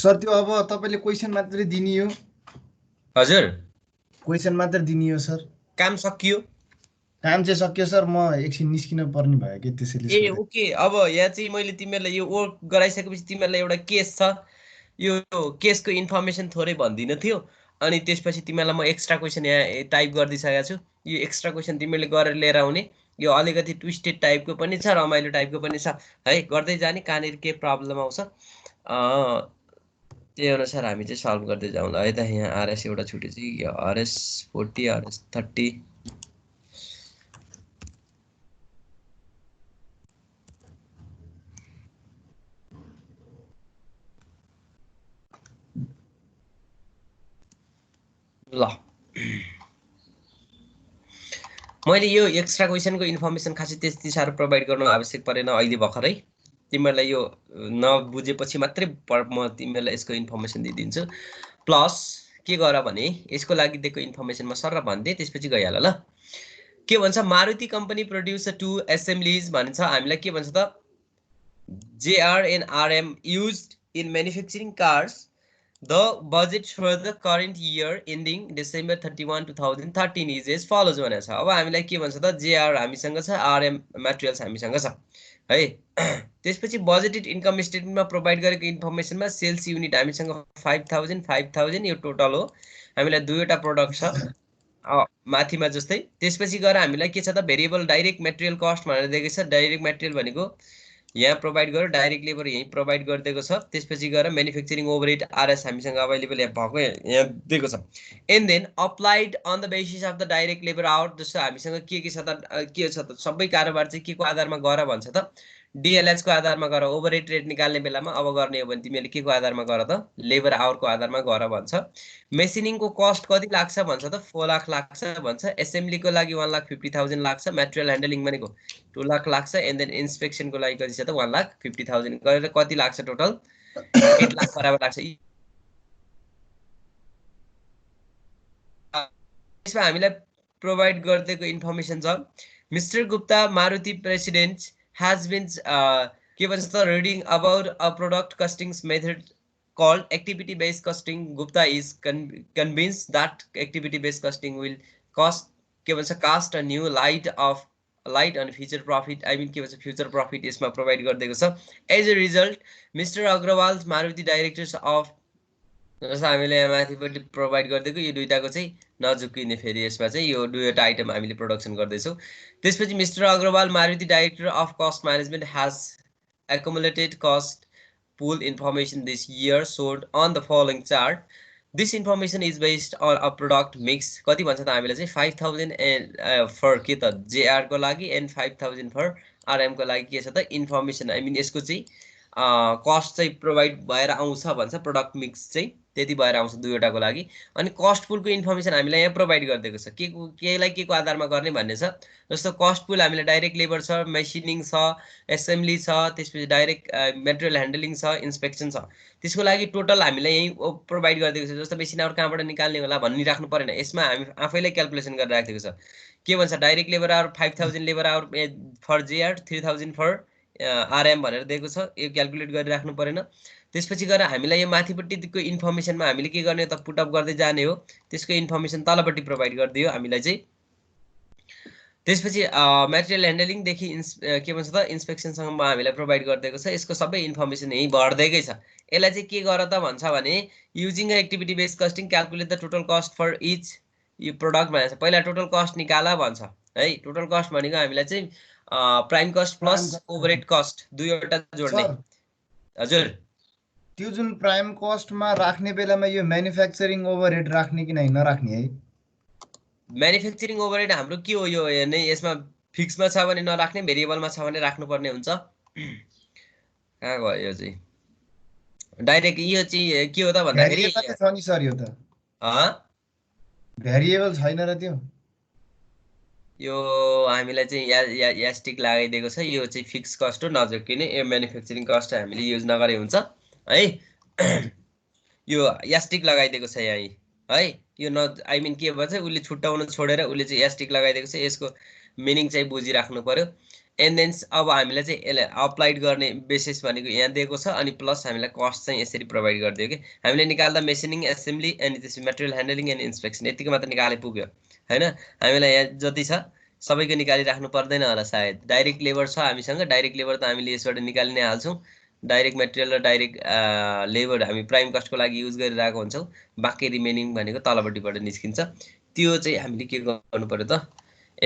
S2: सर त्यो अब तपाईले क्वेशन मात्रै दिने हो
S1: हजुर
S2: क्वेशन मात्रै दिने हो सर
S1: काम सकियो
S2: काम चाहिँ सक्यो सर म एकछिन निस्किन पर्ने भयो कि त्यसैले
S1: ए
S2: सोधेँ
S1: ओके अब यहाँ चाहिँ मैले तिमीहरूलाई यो वर्क गराइसकेपछि तिमीहरूलाई एउटा केस छ यो केसको इन्फर्मेसन थोरै भनिदिनु थियो अनि त्यसपछि तिमीहरूलाई म एक्स्ट्रा क्वेसन यहाँ टाइप गरिदिइसकेको छु यो एक्स्ट्रा क्वेसन तिमीले गरेर लिएर आउने यो अलिकति ट्विस्टेड टाइपको पनि छ रमाइलो टाइपको पनि छ है गर्दै जाने कहाँनिर के प्रब्लम आउँछ त्यही अनुसार हामी चाहिँ सल्भ गर्दै जाउँला है त यहाँ आरएस एउटा छुट्यो चाहिँ आरएस 40 आरएस 30 ल मैले यो एक्स्ट्रा क्वेसनको इन्फर्मेसन खासै त्यति साह्रो प्रोभाइड गर्नु आवश्यक परेन अहिले भर्खरै तिमीहरूलाई यो नबुझेपछि मात्रै म तिमीहरूलाई यसको इन्फर्मेसन दिइदिन्छु प्लस के गर भने यसको लागि दिएको इन्फर्मेसन म सर भनिदिएँ त्यसपछि गइहाल ल के भन्छ मारुति कम्पनी प्रोड्युस 2 एसेम्ब्लिज भन्छ हामीलाई के भन्छ त JR and RM used in manufacturing cars the budget for the current year ending December 31 2013 is as follows भनेको छ अब हामीलाई के भन्छ त JR हामीसँग छ RM मटेरियल्स हामीसँग छ है त्यसपछि बजेटेड इन्कम स्टेटमेन्टमा प्रोभाइड गरेको इन्फर्मेसनमा सेल्स युनिट हामीसँग 5000 यो टोटल हो हामीलाई दुईवटा प्रोडक्ट छ माथिमा जस्तै त्यसपछि गएर हामीलाई के छ त भेरिएबल डाइरेक्ट मटेरियल कस्ट भनेर दिएको छ डाइरेक्ट मटेरियल भनेको यहाँ प्रोभाइड गर्यो डाइरेक्ट लेबर यही प्रोभाइड गरिदिएको छ त्यसपछि गएर म्यानुफ्याक्चरिङ ओभरहेड आरएस हामीसँग अवेलेबल भएको यहाँ दिएको छ and then applied on the basis of the direct labour hour जस्तो हामीसँग के छ त सबै कारोबार चाहिँ के को आधारमा गर भन्छ त DLH को आधारमा गर ओभरहेड रेट निकाल्ने बेलामा अब गर्ने हो भने तिमीले के को आधारमा गर त लेबर आवरको आधारमा गर भन्छ मेसिनिङको कस्ट कति लाग्छ भन्छ त 4 लाख लाग्छ भन्छ एसेम्ब्लीको लागि 1,50,000 लाग्छ मटेरियल ह्यान्डलिङ भनेको 2 लाख लाग्छ एन्ड देन इन्स्पेक्सनको लागि कति छ त 1,50,000 गरेर कति लाग्छ टोटल 8 लाख बराबर लाग्छ यसमा हामीलाई प्रोभाइड गरिदिएको इन्फर्मेसन छ mister Gupta Maruti president has been given the reading about a product costing method called activity based costing. Gupta is convinced that activity based costing will cast a new light on future profit. I mean future profit is provide गरिदिएको छ as a result Mr. Agrawal Maruti directors of जस्तो हामीले माथिपट्टि provide गरिदिएको यो दुईटाको चाहिँ नझुकिने फेरि यसमा चाहिँ यो दुईवटा आइटम हामीले प्रोडक्सन गर्दैछौँ त्यसपछि mister Agarwal Maruti director of cost management has accumulated cost pool information this year showed on the following chart. This information is based on a product mix. कति भन्छ त हामीले चाहिँ 5000 and for के त JR को लागि and 5000 for RM को लागि के छ त इन्फर्मेसन आई मिन यसको चाहिँ कस्ट चाहिँ प्रोभाइड भएर आउँछ भन्छ प्रोडक्ट मिक्स चाहिँ त्यति भएर आउँछ दुईवटाको लागि अनि कस्ट पुलको इन्फर्मेसन हामीलाई यहाँ प्रोभाइड गरिदिएको छ केलाई के को आधारमा गर्ने भन्ने छ जस्तो कस्ट पुल हामीलाई डाइरेक्ट लेबर छ मेसिनिङ छ एसेम्ब्ली छ त्यसपछि डाइरेक्ट मटेरियल ह्यान्डलिङ छ इन्स्पेक्सन छ त्यसको लागि टोटल हामीलाई यही प्रोभाइड गरिदिएको छ जस्तो मेसिन आवर कहाँबाट निकाल्ने होला भनिराख्नु परेन यसमा हामी आफैले क्याल्कुलेसन गरेर राखेको छ के भन्छ direct labour hour 5000 labour hour for JR 3000 for RM भनेर दिएको छ यो क्याल्कुलेट गरिराख्नु परेन त्यसपछि गएर हामीलाई यो माथिपट्टिको इन्फर्मेसनमा हामीले के गर्ने त पुट अप गर्दै जाने हो त्यसको इन्फर्मेसन तलपट्टि प्रोभाइड गरिदियो हामीलाई चाहिँ त्यसपछि मटेरियल ह्यान्डलिङ देखि के भन्छ त इन्स्पेक्सनसम्म हामीलाई प्रोभाइड गरिदिएको छ यसको सबै इन्फर्मेसन यही भर्दैकै छ यसलाई चाहिँ के गर त भन्छ भने using activity based costing calculate the total cost for each यो प्रोडक्ट भनेको छ पहिला टोटल कस्ट निकाला भन्छ है टोटल कस्ट भनेको हामीलाई चाहिँ prime cost plus overhead cost दुईवटा जोड्ने हजुर
S2: त्यो जुन प्राइम कस्टमा राख्ने बेलामा यो म्यानुफ्याक्चरिङ ओभरहेड राख्ने कि नराख्ने है
S1: म्यानुफ्याक्चरिङ ओभरहेड हाम्रो के हो यो हेर्ने यसमा फिक्समा छ भने नराख्ने भेरिएबलमा छ भने राख्नुपर्ने हुन्छ कहाँ गयो यो चाहिँ डाइरेक्ट यो चाहिँ के हो त भन्दाखेरि
S2: छ नि सर यो त भेरिएबल छैन र त्यो
S1: यो हामीलाई चाहिँ यास्टिक लगाइदिएको छ यो चाहिँ फिक्स कस्ट हो नझुकिने यो म्यानुफ्याक्चरिङ कस्ट हामीले युज नगरे हुन्छ है यो यास्टिक लगाइदिएको छ यहाँ है यो न आई मिन के भन्छ उसले छुट्याउन छोडेर उसले चाहिँ यास्टिक लगाइदिएको छ यसको मिनिङ चाहिँ बुझिराख्नु पर्यो एन्ड देन अब हामीलाई चाहिँ यसलाई अप्लाइड गर्ने बेसिस भनेको यहाँ दिएको छ अनि प्लस हामीलाई कस्ट चाहिँ यसरी प्रोभाइड गरिदियो कि हामीले निकाल्दा मेसिनिङ एसेम्ब्ली अनि त्यसपछि मेटेरियल ह्यान्डलिङ एन्ड इन्सपेक्सन यतिको मात्र निकाले पुग्यो हैन हामीलाई यहाँ जति छ सबैको निकालिराख्नु पर्दैन होला सायद डाइरेक्ट लेबर छ हामीसँग डाइरेक्ट लेबर त हामीले यसबाट निकालि नै हाल्छौँ डाइरेक्ट मेटेरियल र डाइरेक्ट लेबर हामी प्राइम कस्टको लागि युज गरिरहेको हुन्छौँ बाँकी रिमेनिङ भनेको तलपट्टिबाट निस्किन्छ त्यो चाहिँ हामीले के गर्नु पर्यो त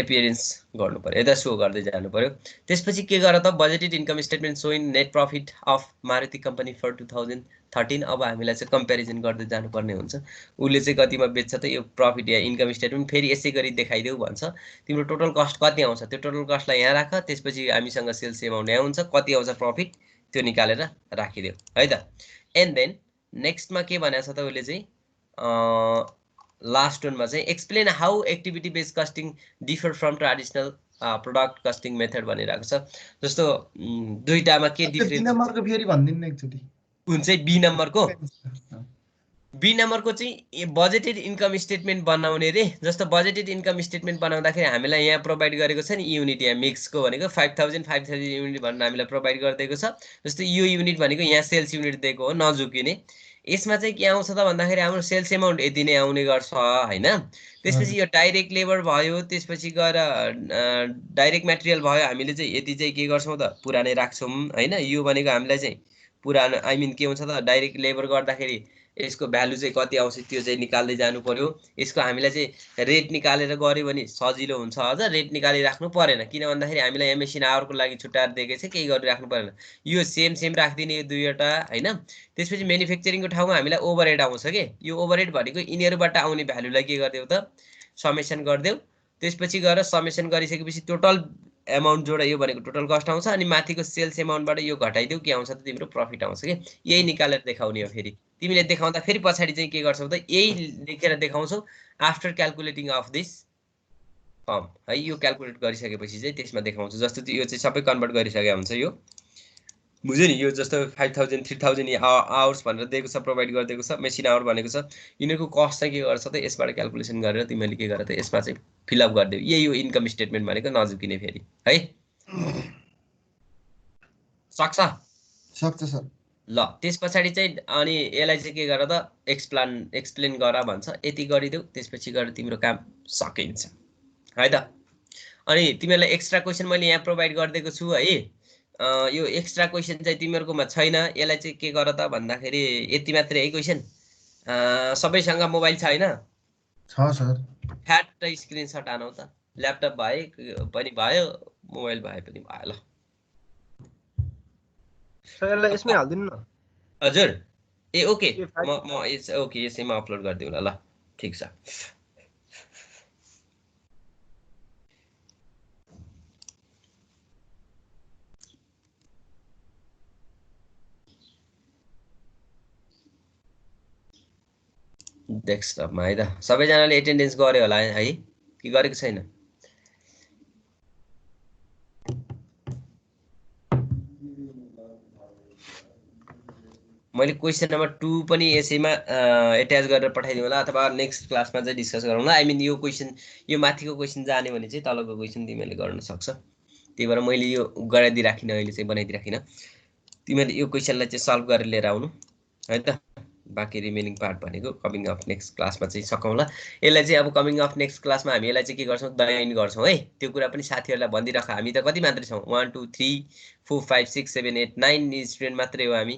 S1: एपियरेन्स गर्नु पर्यो यता सो गर्दै जानु पर्यो त्यसपछि के गर त budgeted income statement showing net profit of Maruti company for 2013 अब हामीलाई चाहिँ कम्पेरिजन गर्दै जानुपर्ने हुन्छ उसले चाहिँ कतिमा बेच्छ त यो प्रफिट या इन्कम स्टेटमेन्ट फेरि यसै गरी देखाइदेऊ भन्छ तिम्रो टोटल कस्ट कति आउँछ त्यो टोटल कस्टलाई यहाँ राख त्यसपछि हामीसँग सेल्स एमाउन्ट यहाँ हुन्छ कति आउँछ प्रफिट त्यो निकालेर राखिदेऊ है त एन्ड देन नेक्स्टमा के भनेको छ त उसले चाहिँ लास्ट वनमा चाहिँ explain how activity based costing differ from traditional product costing method भनिरहेको छ जस्तो दुईटामा के डिफरेन्स
S2: 3 नम्बरको फेरि भन्दिनु एकचोटी
S1: हुन्छ बी नम्बरको बी नम्बरको चाहिँ बजेटेड इन्कम स्टेटमेन्ट बनाउने रे जस्तो बजेटेड इन्कम स्टेटमेन्ट बनाउँदाखेरि हामीलाई यहाँ प्रोभाइड गरेको छ नि युनिट यहाँ मिक्सको भनेको 5000 युनिट भनेर हामीलाई प्रोभाइड गरिदिएको छ जस्तो यो युनिट भनेको यहाँ सेल्स युनिट दिएको हो नझुकिने यसमा चाहिँ के आउँछ त भन्दाखेरि हाम्रो सेल्स एमाउन्ट यति नै आउने गर्छ हैन त्यसपछि यो डाइरेक्ट लेबर भयो त्यसपछि गएर डाइरेक्ट मेटेरियल भयो हामीले चाहिँ यति चाहिँ के गर्छौँ त पुरानै राख्छौँ हैन यो भनेको हामीलाई चाहिँ पुरानो आई मिन के हुन्छ त डाइरेक्ट लेबर गर्दाखेरि यसको भ्यालु चाहिँ कति आउँछ त्यो चाहिँ निकाल्दै जानु पर्यो यसको हामीलाई चाहिँ रेट निकालेर गऱ्यो भने सजिलो हुन्छ अझ रेट निकालिराख्नु परेन किन भन्दाखेरि हामीलाई यहाँ मेसिन आवरको लागि छुट्याएर दिएकै छ केही गरिराख्नु परेन यो सेम राखिदिने यो दुईवटा हैन त्यसपछि म्यानुफ्याक्चरिङको ठाउँमा हामीलाई ओभरहेड आउँछ के यो ओभरहेड भनेको यिनीहरूबाट आउने भ्यालुलाई के गरिदेऊ त समेसन गरिदेऊ त्यसपछि गएर समेसन गरिसकेपछि टोटल एमाउन्ट जोड यो भनेको टोटल कस्ट आउँछ अनि माथिको सेल्स एमाउन्टबाट यो घटाइदेऊ के आउँछ त तिम्रो प्रफिट आउँछ कि यही निकालेर देखाउने हो फेरि तिमीले देखाउँदा फेरि पछाडि चाहिँ के गर्छौ त यही लेखेर देखाउँछौ आफ्टर क्याल्कुलेटिङ अफ दिस फर्म है यो क्याल्कुलेट गरिसकेपछि चाहिँ त्यसमा देखाउँछु जस्तो यो चाहिँ सबै कन्भर्ट गरिसकेको हुन्छ यो बुझ्यो नि यो जस्तो 5000 3000 आवर्स भनेर दिएको छ प्रोभाइड गरिदिएको छ मेसिन आवर भनेको छ यिनीहरूको कस्ट चाहिँ के गर्छ त यसबाट क्याल्कुलेसन गरेर तिमीले के गर त यसमा चाहिँ फिलअप गरिदेऊ यही हो इन्कम स्टेटमेन्ट भनेको नझुकिने फेरि है सक्छ
S2: सर
S1: ल त्यस पछाडि चाहिँ अनि यसलाई चाहिँ के गर त एक्सप्लेन गर भन्छ यति गरिदेऊ त्यसपछि गएर तिम्रो काम सकिन्छ है त अनि तिमीलाई एक्स्ट्रा क्वेसन मैले यहाँ प्रोभाइड गरिदिएको छु है यो एक्स्ट्रा क्वेसन चाहिँ तिमीहरुकोमा छैन यसलाई चाहिँ के गर त भन्दाखेरि यति मात्रै है क्वेसन सबैसँग मोबाइल छ हैन
S2: छ सर
S1: फ्याट स्क्रिनशट हानौ त ल्यापटप भए पनि भयो मोबाइल भए पनि भयो ल
S5: सर यसलाई यसमै हाल्दिनु न
S1: हजुर ए ओके म ओके यसैमा अपलोड गर्दिउँला ल ठीक छ डेस्कटपमा है त सबैजनाले एटेन्डेन्स गर्यो होला है कि गरेको छैन मैले क्वेशन नम्बर 2 पनि यसैमा एट्याच गरेर पठाइदिउँ होला अथवा नेक्स्ट क्लासमा चाहिँ डिस्कस गरौँ ल आई मिन यो क्वेशन यो माथिको क्वेशन जाने भने चाहिँ तलको क्वेशन तिमीले गर्न सक्छ त्यही भएर मैले यो गराइदि राखिन अहिले चाहिँ बनाइदि राखिन तिमीले यो क्वेशनलाई चाहिँ सल्भ गरेर लिएर आउनु है त बाकी रिमेनिङ पार्ट भनेको कमिङ अफ नेक्स्ट क्लासमा चाहिँ सकौँला यसलाई चाहिँ अब कमिङ अफ नेक्स्ट क्लासमा हामी यसलाई चाहिँ के गर्छौँ दयाइन गर्छौँ है त्यो कुरा पनि साथीहरूलाई भनिदिइराख हामी त कति मात्रै छौँ 1 2 3 4 5 6 7 8 9 स्टुडेन्ट मात्रै हो हामी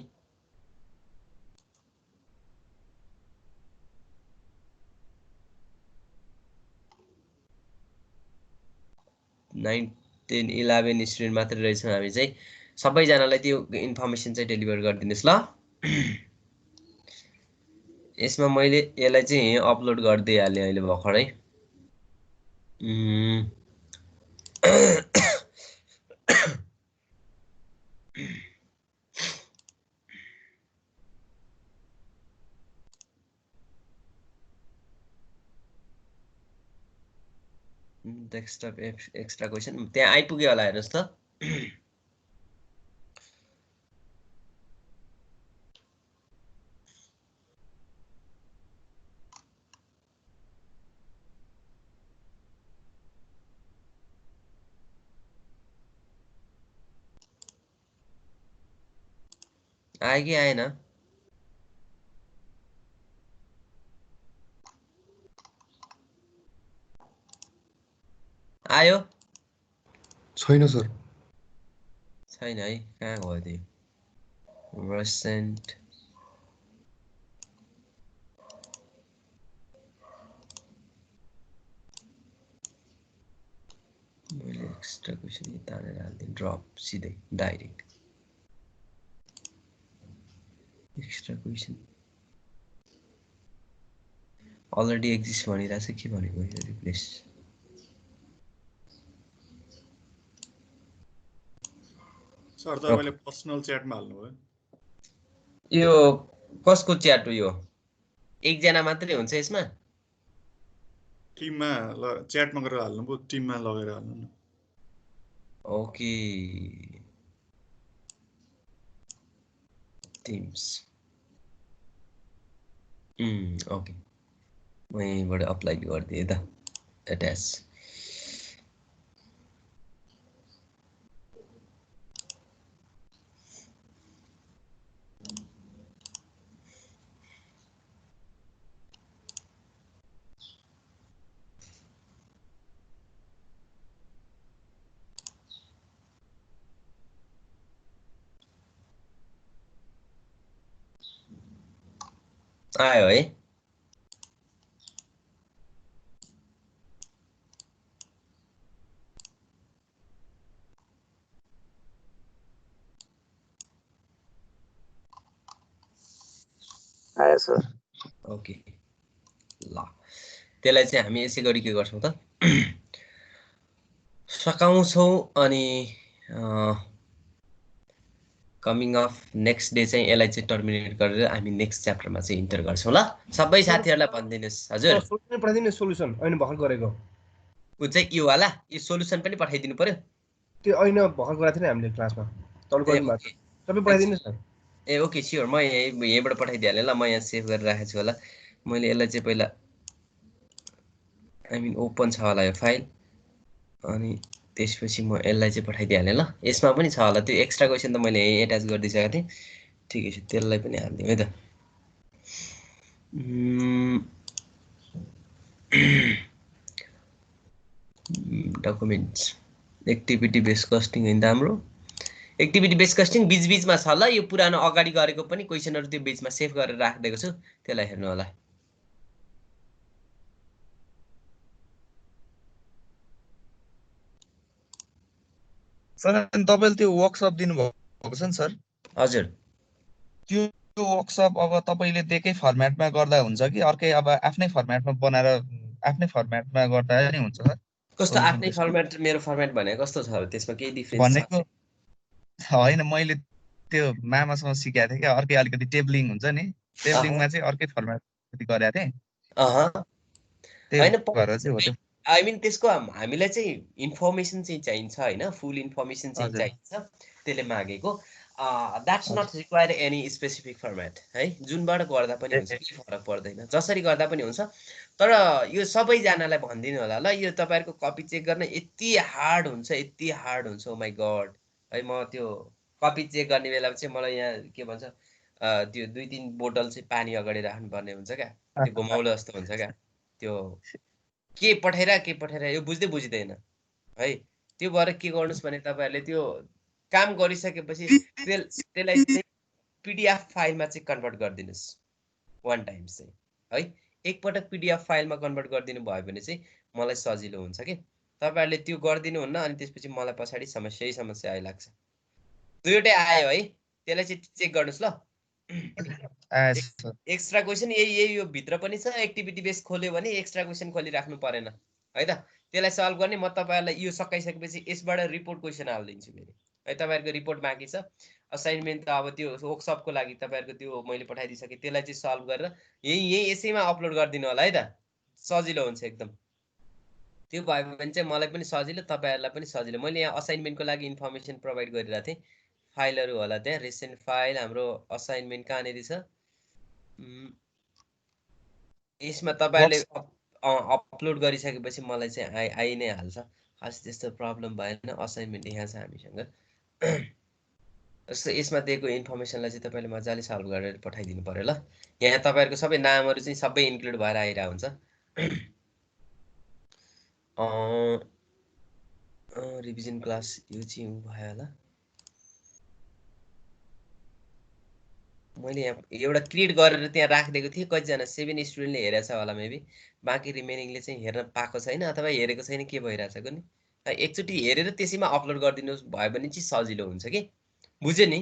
S1: 9 10 11 स्टुडेन्ट मात्रै रहेछौँ हामी चाहिँ सबैजनालाई त्यो इन्फर्मेसन चाहिँ डेलिभर गरिदिनुस् ल यसमा मैले यसलाई चाहिँ अपलोड गरिदिइहालेँ अहिले भर्खरै डेस्कटप एक्स्ट्रा क्वेशन त्यहाँ आइपुग्यो होला हेर्नुस् त आयो कि आएन? आयो?
S3: छैन सर।
S1: छैन है, कहाँ गयो त्यो? recent मैले एक्स्ट्रा क्वेसन तानेर हाल्दिएँ, ड्रप सिधै direct extra question already exist भनिरहेछ के भनेको यो रिप्लेस
S7: सर तपाईले पर्सनल च्याटमा हाल्नुभयो।
S1: यो कसको च्याट हो यो? एकजना मात्रै हुन्छ यसमा?
S7: टिममा च्याटमा गरेर हाल्नुभयो, टिममा लगेर हाल्नु न।
S1: ओके टिम्स ओके म यहीँबाट अप्लाई गरिदिएँ त एट्याच आयो है?
S8: आयो सर।
S1: ओके ल त्यसलाई चाहिँ हामी यसै गरी के गर्छौँ त सकाउँछौँ अनि कमिङ अफ नेक्स्ट डे चाहिँ यसलाई चाहिँ टर्मिनेट गरेर हामी नेक्स्ट च्याप्टरमा चाहिँ इन्टर गर्छौँ ल सबै साथीहरूलाई भनिदिनुहोस् हजुर
S5: सोल्युसन पठाइदिनु सोल्युसन अहिले भर्खर गरेको
S1: ऊ चाहिँ यो वाला यो सोल्युसन पनि पठाइदिनु पर्यो
S5: त्यो अहिले भर्खर गरेको थिएन हामीले क्लासमा तपाईँ गरिदिनु भएको छ सबै पठाइदिनुहोस् न
S1: ए ओके स्योर म यहीँबाट पठाइदिइहालेँ ल म यहाँ सेभ गरेर राखेको छु होला मैले यसलाई चाहिँ पहिला आई मिन ओपन छ होला यो फाइल अनि त्यसपछि म यसलाई चाहिँ पठाइदिइहालेँ ल यसमा पनि छ होला त्यो एक्स्ट्रा क्वेसन त मैले यहीँ एट्याच गरिदिइसकेको थिएँ ठिकै छ त्यसलाई पनि हालिदिउँ है त डकुमेन्ट्स एक्टिभिटी बेस्ड कस्टिङ होइन त हाम्रो एक्टिभिटी बेस्ड कस्टिङ बिचबिचमा छ ल यो पुरानो अगाडि गरेको पनि क्वेसनहरू त्यो बिचमा सेभ गरेर राखिदिएको छु त्यसलाई हेर्नु होला
S8: सर तपाईले त्यो वर्कसप दिनुभएको छ नि सर
S1: हजुर
S8: त्यो वर्कसप अब तपाईले दिएकै फर्मेटमा गर्दा हुन्छ कि अर्कै अब आफ्नै फर्मेटमा बनाएर आफ्नै फर्मेटमा गर्दा नि हुन्छ सर
S1: कस्तो आफ्नै फर्मेट मेरो फर्मेट भने कस्तो छ त्यसमा केही डिफरेन्स
S8: भनेको होइन मैले त्यो मामासँग सिकाएको थिएँ क्या अर्कै अलिकति टेबलिङ हुन्छ नि टेबलिङमा चाहिँ अर्कै फर्मेट गरेको थिएँ
S1: हैन
S8: त्यही भएर चाहिँ हो त्यो
S1: आई मिन त्यसको हामीलाई चाहिँ इन्फर्मेसन चाहिँ चाहिन्छ हैन फुल इन्फर्मेसन चाहिँ चाहिन्छ त्यसले मागेको that's not require any specific format है जुनबाट गर्दा पनि हुन्छ केही फरक पर्दैन जसरी गर्दा पनि हुन्छ तर यो सबैजनालाई भनिदिनु होला ल यो तपाईहरुको कपी चेक गर्न यति हार्ड हुन्छ ओ माइ गॉड है म त्यो कपी चेक गर्ने बेला चाहिँ मलाई यहाँ के भन्छ त्यो 2-3 बोतल चाहिँ पानी अगाडि राख्नु पर्ने हुन्छ क्या त्यो घुमाउलो जस्तो हुन्छ क्या त्यो के पठाइरा यो बुझ्दै बुझ्दैन है त्यो भएर के गर्नुस् भने तपाईहरुले त्यो काम गरिसकेपछि त्यसलाई चाहिँ पीडीएफ फाइलमा चाहिँ कन्भर्ट गरिदिनुस् वन टाइम चाहिँ है एकपटक पीडीएफ फाइलमा कन्भर्ट गरिदिनु भयो भने चाहिँ मलाई सजिलो हुन्छ के तपाईहरुले त्यो गर्दिनु हुन्न अनि त्यसपछि मलाई पछाडी समस्या आइलाग्छ दुईटै आयो है त्यसलाई चाहिँ चेक गर्नुस् ल एक्स्ट्रा क्वेसन यही यो भित्र पनि छ एक्टिभिटी बेस खोल्यो भने एक्स्ट्रा क्वेसन खोलि राख्नु परेन है त त्यसलाई सल्भ गर्ने म तपाईहरुलाई यो सकाइसकेपछि यसबाट रिपोर्ट क्वेसन हाल्दिन्छु फेरि है तपाईहरुको रिपोर्ट बाँकी छ असाइनमेन्ट त अब त्यो वर्कसपको लागि तपाईहरुको त्यो मैले पठाइदिसके त्यसलाई चाहिँ सल्भ गरेर यही यसैमा अपलोड गरिदिनु होला है त सजिलो हुन्छ एकदम त्यो भयो भने चाहिँ मलाई पनि सजिलो तपाईहरुलाई पनि सजिलो मैले यहाँ असाइनमेन्टको लागि इन्फर्मेसन प्रोवाइड गरिरहेको थिएँ फाइलहरु होला त्यहाँ रिसेन्ट फाइल हाम्रो असाइनमेन्ट कहाँनेरि छ यसमा तपाईहरुले अपलोड गरिसकेपछि मलाई चाहिँ आइ नै हाल्छ खास त्यस्तो प्रब्लम भएन असाइनमेन्ट यहाँ छ हामीसँग जस्तो यसमा दिएको इन्फर्मेसनलाई चाहिँ तपाईँले मजाले सल्भ गरेर पठाइदिनु पर्यो ल। यहाँ तपाईँहरूको सबै नामहरू चाहिँ सबै इन्क्लुड भएर आइरहेको हुन्छ। रिभिजन क्लास यो चाहिँ भयो होला। मैले यहाँ एउटा क्रिएट गरेर त्यहाँ राखिदिएको थिएँ, कतिजना 7 स्टुडेन्टले हेरेछ होला मेबी, बाँकी रिमेनिङले चाहिँ हेर्न पाएको छैन अथवा हेरेको छैन, के भइरहेछ नि। एकचोटि हेरेर त्यसैमा अपलोड गरिदिनुहोस् भयो भने चाहिँ सजिलो हुन्छ कि। बुझ्यो नि?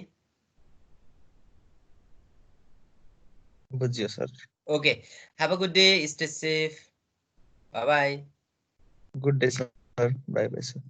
S8: बुझ्यो सर।
S1: Okay, have a good day, stay safe, bye bye.
S8: Good day sir, bye bye sir.